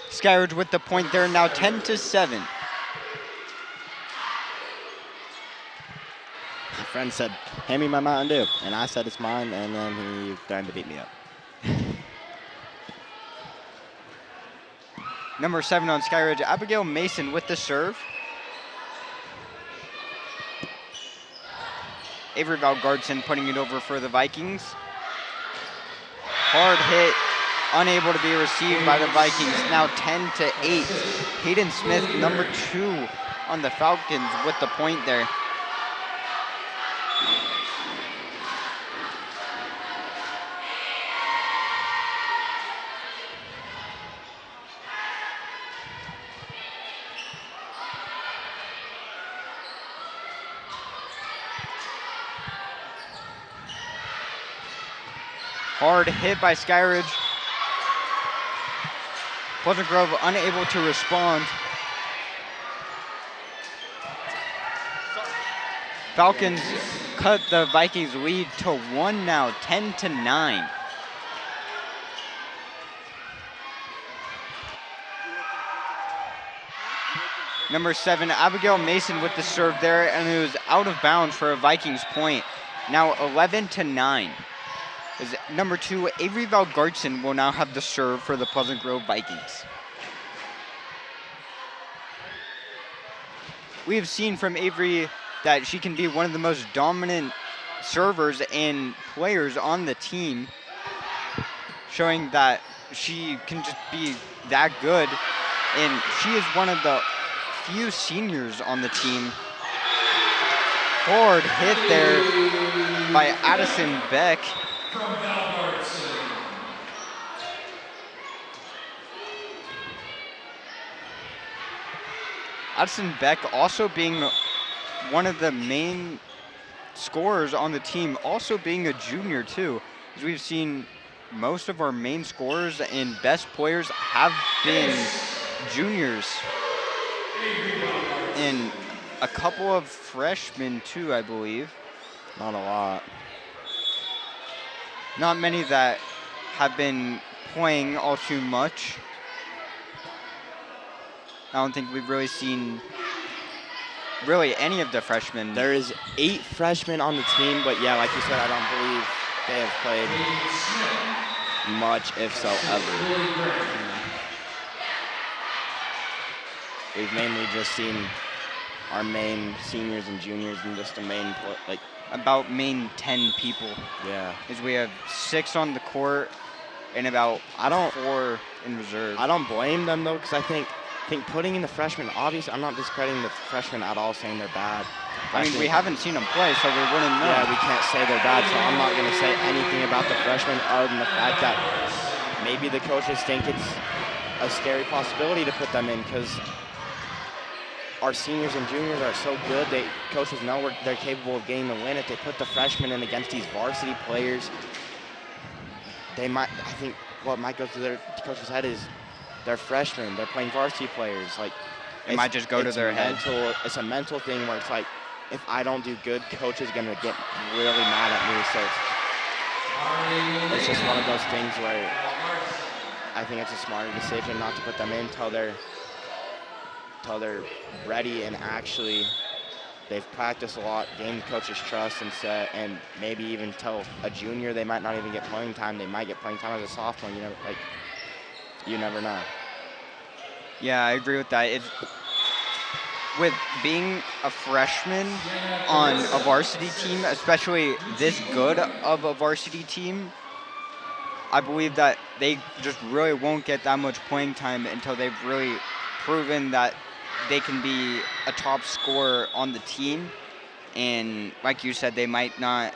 Skyridge with the point there, now 10-7. My friend said, hand me my Mountain Dew. And I said it's mine, and then he threatened to beat me up. Number 7 on Skyridge, Abigail Mason with the serve. Avery Valgardson putting it over for the Vikings. Hard hit, unable to be received by the Vikings. Now 10-8. Hayden Smith, number 2 on the Falcons with the point there. Hard hit by Skyridge. Pleasant Grove unable to respond. Falcons cut the Vikings lead to 1 now, 10-9. Number 7, Abigail Mason with the serve there, and it was out of bounds for a Vikings point. Now 11-9. Is number 2, Avery Valgardson will now have the serve for the Pleasant Grove Vikings. We have seen from Avery that she can be one of the most dominant servers and players on the team, showing that she can just be that good. And she is one of the few seniors on the team. Hard hit there by Addison Beck. Addison Beck also being one of the main scorers on the team, also being a junior too. As we've seen, most of our main scorers and best players have been juniors. And a couple of freshmen too, I believe. Not a lot. Not many that have been playing all too much. I don't think we've really seen really any of the freshmen. There is 8 freshmen on the team, but yeah, like you said, I don't believe they have played much, if so, ever. We've mainly just seen our main seniors and juniors and just the main, like, about main 10 people. yeah. Is we have 6 on the court and about 4 in reserve. I don't blame them though, because I think putting in the freshmen, obviously I'm not discrediting the freshmen at all, saying they're bad. I mean, we haven't seen them play, so we wouldn't know. Yeah, we can't say they're bad, so I'm not going to say anything about the freshmen other than the fact that maybe the coaches think it's a scary possibility to put them in, because our seniors and juniors are so good. Coaches know they're capable of getting the win. If they put the freshmen in against these varsity players, they might. I think what might go through their coach's head is they're freshmen. They're playing varsity players. Like it might just go to their head. It's a mental thing where it's like, if I don't do good, coach is gonna get really mad at me. So it's just one of those things where I think it's a smarter decision not to put them in until they're ready and actually they've practiced a lot, gained the coach's trust, and maybe even tell a junior they might not even get playing time. They might get playing time as a sophomore. You know, like, you never know. Yeah, I agree with that. With being a freshman on a varsity team, especially this good of a varsity team, I believe that they just really won't get that much playing time until they've really proven that they can be a top scorer on the team. And like you said, they might not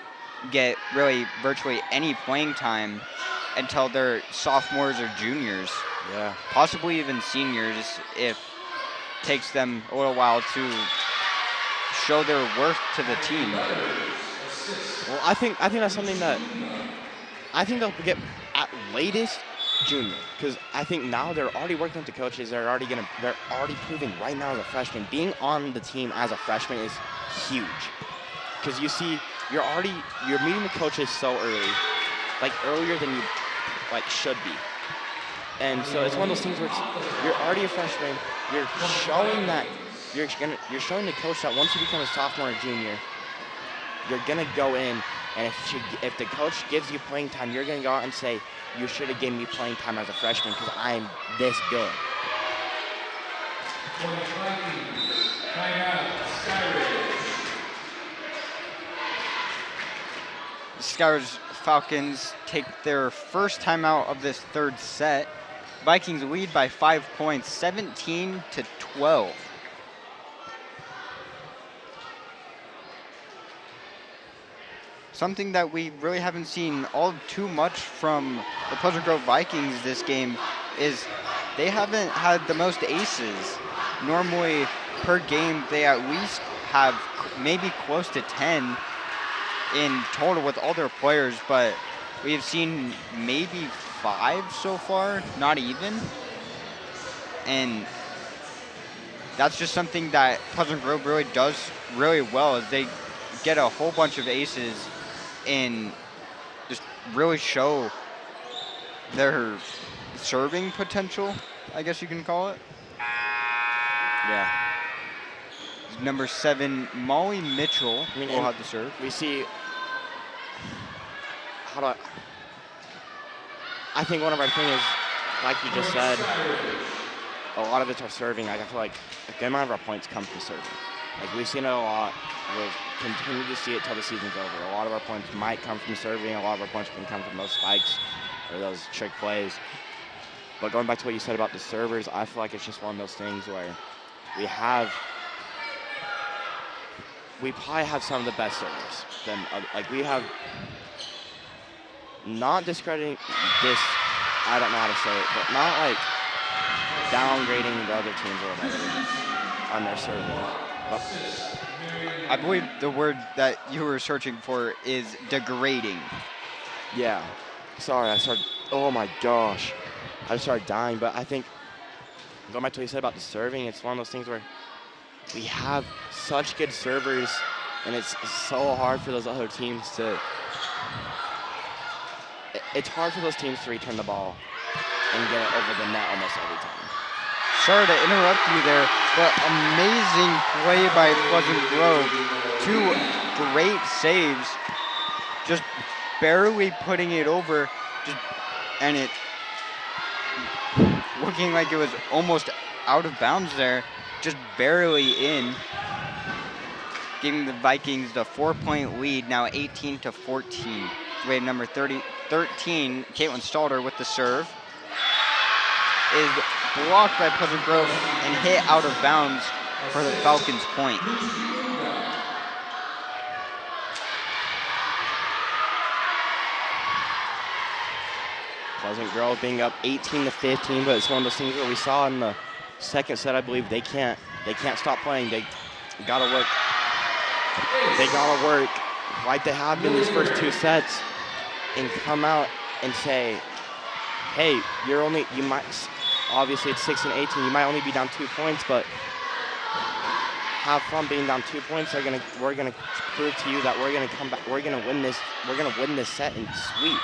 get really virtually any playing time until they're sophomores or juniors. Yeah. Possibly even seniors if it takes them a little while to show their worth to the team. Well, I think that's something that I think they'll get at latest junior, because I think now they're already working with the coaches. They're already proving right now as a freshman. Being on the team as a freshman is huge, because you see you're meeting the coaches so early, like earlier than you should be. And so it's one of those things where you're already a freshman. You're showing the coach that once you become a sophomore or junior, you're gonna go in, and if the coach gives you playing time, you're gonna go out and say, you should have given me playing time as a freshman because I'm this good. Skyridge Falcons take their first timeout of this third set. Vikings lead by 5 points, 17-12. Something that we really haven't seen all too much from the Pleasant Grove Vikings this game is they haven't had the most aces. Normally, per game, they at least have maybe close to 10 in total with all their players, but we've seen maybe 5 so far, not even. And that's just something that Pleasant Grove really does really well, is they get a whole bunch of aces and just really show their serving potential, I guess you can call it. Yeah. Number 7, Molly Mitchell will have to serve. We see, I think one of our things is, like you just said, a lot of it's our serving. I feel like a good amount of our points come from serving. Like, we've seen it a lot. We'll continue to see it till the season's over. A lot of our points might come from serving. A lot of our points can come from those spikes or those trick plays. But going back to what you said about the servers, I feel like it's just one of those things where we probably have some of the best servers. We have, not discrediting this, I don't know how to say it, but not like downgrading the other teams or whatever on their serving. I believe the word that you were searching for is degrading. Yeah. Sorry, oh my gosh. I just started dying, but I think, going back to what you said about the serving, it's one of those things where we have such good servers, and it's so hard for those other teams to, it's hard for those teams to return the ball and get it over the net almost every time. sorry to interrupt you there, but amazing play by Pleasant Grove. 2 great saves, just barely putting it over, and it looking like it was almost out of bounds there, just barely in, giving the Vikings the 4-point lead, now 18-14. We have number 13, Caitlin Stalter with the serve. Is blocked by Pleasant Grove and hit out of bounds for the Falcons' point. Pleasant Grove being up 18-15, but it's one of those things where we saw in the second set, I believe they can't stop playing. They gotta work. They gotta work like they have been these first 2 sets and come out and say, hey, you might, obviously it's 16-18, you might only be down 2 points, but have fun being down 2 points. We're gonna prove to you that we're gonna come back, we're gonna win this set and sweep.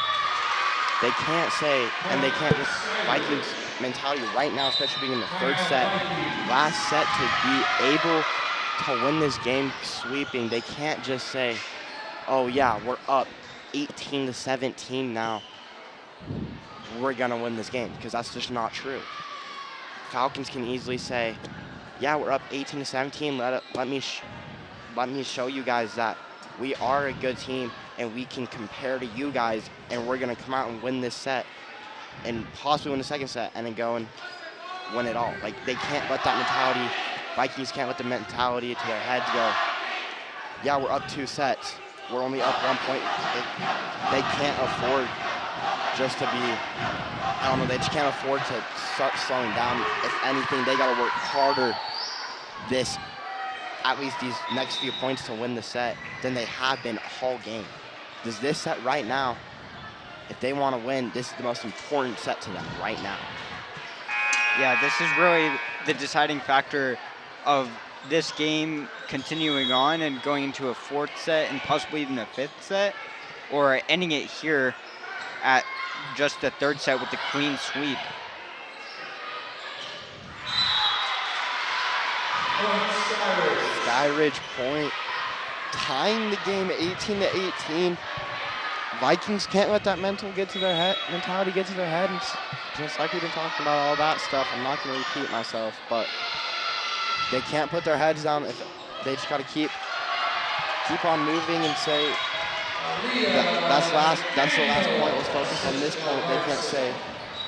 They can't say, and they can't just, Vikings mentality right now, especially being in the 3rd set, last set, to be able to win this game sweeping. They can't just say, oh yeah, we're up 18-17 now, we're gonna win this game, because that's just not true. Falcons can easily say, yeah, we're up 18-17, let me show you guys that we are a good team and we can compare to you guys, and we're gonna come out and win this set and possibly win the 2nd set and then go and win it all. Like, they can't let that mentality, Vikings can't let the mentality to their heads go, yeah, we're up 2 sets, we're only up 1 point. They can't afford just to be, I don't know, they just can't afford to start slowing down. If anything, they gotta work harder at least these next few points to win the set than they have been all game. Because this set right now, if they want to win, this is the most important set to them right now. Yeah, this is really the deciding factor of this game continuing on and going into a 4th set and possibly even a 5th set, or ending it here at just the 3rd set with the clean sweep. Skyridge point, tying the game 18-18. Vikings can't let that mentality get to their head, and just like we've been talking about all that stuff, I'm not going to repeat myself, but they can't put their heads down. They just got to keep on moving and say, that's the last point, let's focus on this point. They can't say,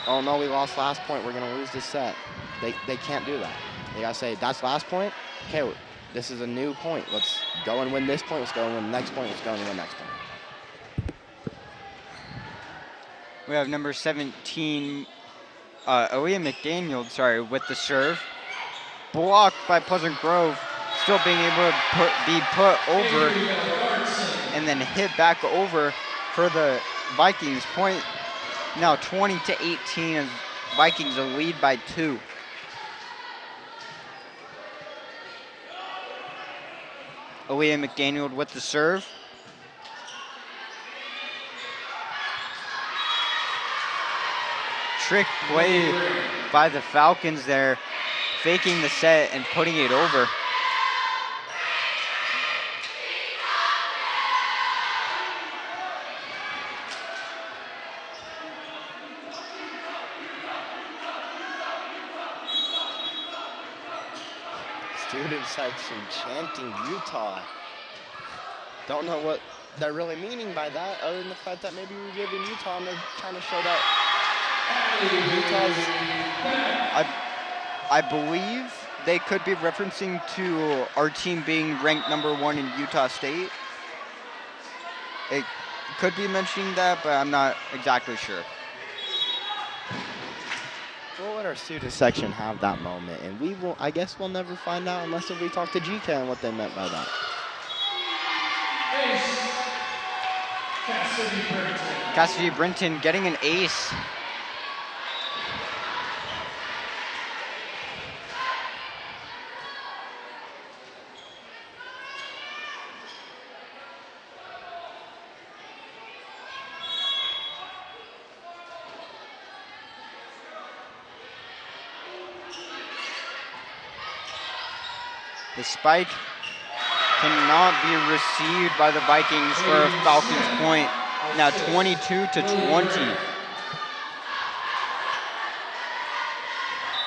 oh no, we lost last point, we're going to lose this set. They can't do that. They got to say, that's last point, okay, this is a new point. Let's go and win this point, let's go and win the next point, let's go and win the next point. We have number 17, Aaliyah McDaniel, with the serve. Blocked by Pleasant Grove, still being able to be put over and then hit back over for the Vikings. Point now 20-18 as Vikings a lead by 2. Aaliyah McDaniel with the serve. Trick play by the Falcons there, faking the set and putting it over. Student section chanting Utah. Don't know what they're really meaning by that, other than the fact that maybe we're giving Utah and they're trying to show that I believe they could be referencing to our team being ranked number 1 in Utah State. It could be mentioning that, but I'm not exactly sure. We'll let our student section have that moment, and I guess we'll never find out unless we talk to GK and what they meant by that. Cassidy Brinton getting an ace. The spike cannot be received by the Vikings for a Falcons point. Now 22-20.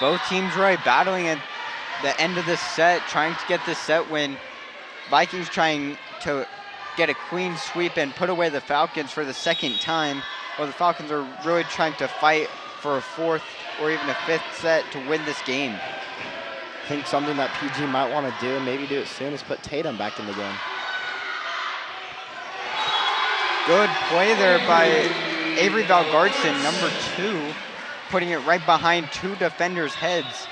Both teams right battling at the end of this set, trying to get this set win. Vikings trying to get a clean sweep and put away the Falcons for the second time, while the Falcons are really trying to fight for a fourth or even a fifth set to win this game. I think something that PG might want to do, and maybe do it soon, is put Tatum back in the game. Good play there by Avery Valgartson, number 2, putting it right behind 2 defenders' heads.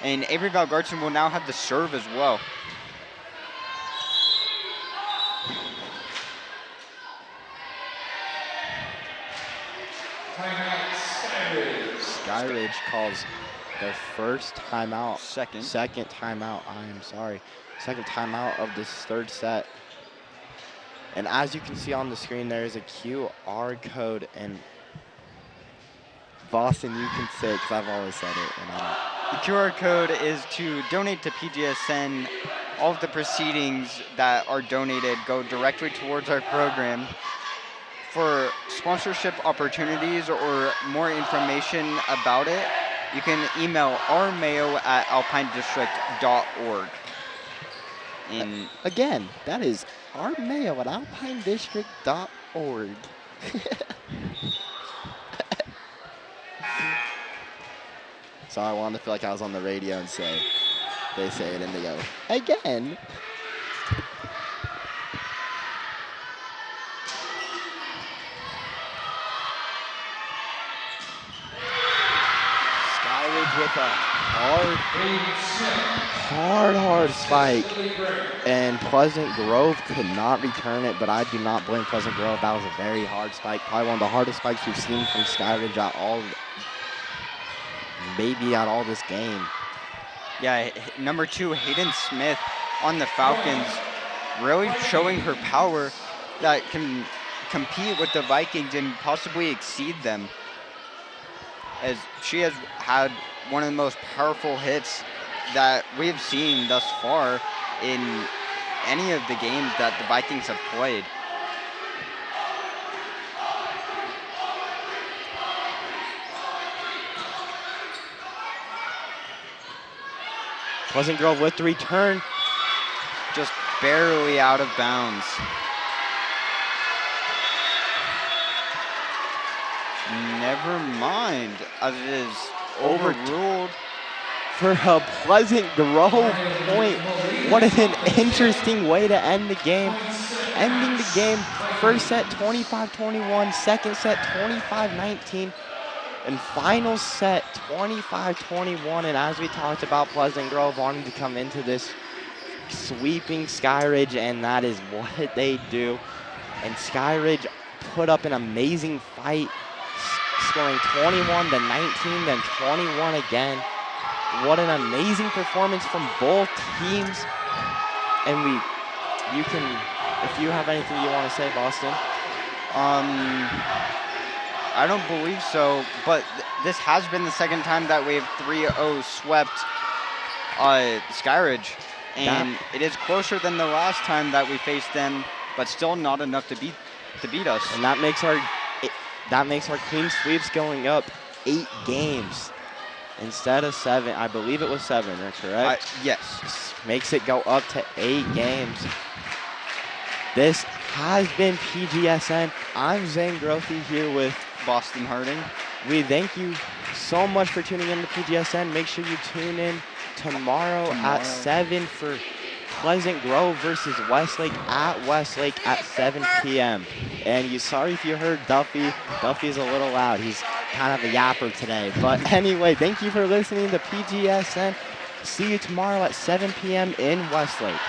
And Avery Valgartson will now have the serve as well. Skyridge calls their first timeout. Second timeout, I am sorry. Second timeout of this third set. And as you can see on the screen, there is a QR code. And Boston, you can say it because I've always said it. And the QR code is to donate to PGSN. All of the proceedings that are donated go directly towards our program. For sponsorship opportunities or more information about it, you can email ourmayo@alpinedistrict.org. And again, that is ourmayo@alpinedistrict.org. So I wanted to feel like I was on the radio and say, they say it and they go, again. Skyridge with a hard spike. And Pleasant Grove could not return it, but I do not blame Pleasant Grove. That was a very hard spike. Probably one of the hardest spikes we've seen from Skyridge at all, maybe at all this game. Yeah, number 2, Hayden Smith on the Falcons, really showing her power that can compete with the Vikings and possibly exceed them, as she has had one of the most powerful hits that we've seen thus far in any of the games that the Vikings have played. Pleasant Grove with the return. Just barely out of bounds. Never mind, as it is overruled. For a Pleasant Grove point. What an interesting way to end the game. Ending the game, first set 25-21, second set 25-19. And final set, 25-21, and as we talked about, Pleasant Grove wanting to come into this sweeping Skyridge, and that is what they do. And Skyridge put up an amazing fight, scoring 21-19, then 21 again. What an amazing performance from both teams. And you can, if you have anything you want to say, Boston. I don't believe so, but this has been the second time that we've 3-0 swept Skyridge, and it is closer than the last time that we faced them, but still not enough to beat us. And that makes our clean sweeps going up 8 games instead of 7. I believe it was 7. That's correct. Yes. Makes it go up to 8 games. This has been PGSN. I'm Zane Grothy here with Boston Harding. We thank you so much for tuning in to PGSN. Make sure you tune in tomorrow at 7 for Pleasant Grove versus Westlake at Westlake at 7 p.m. And sorry if you heard Duffy. Duffy's a little loud. He's kind of a yapper today. But anyway, thank you for listening to PGSN. See you tomorrow at 7 p.m. in Westlake.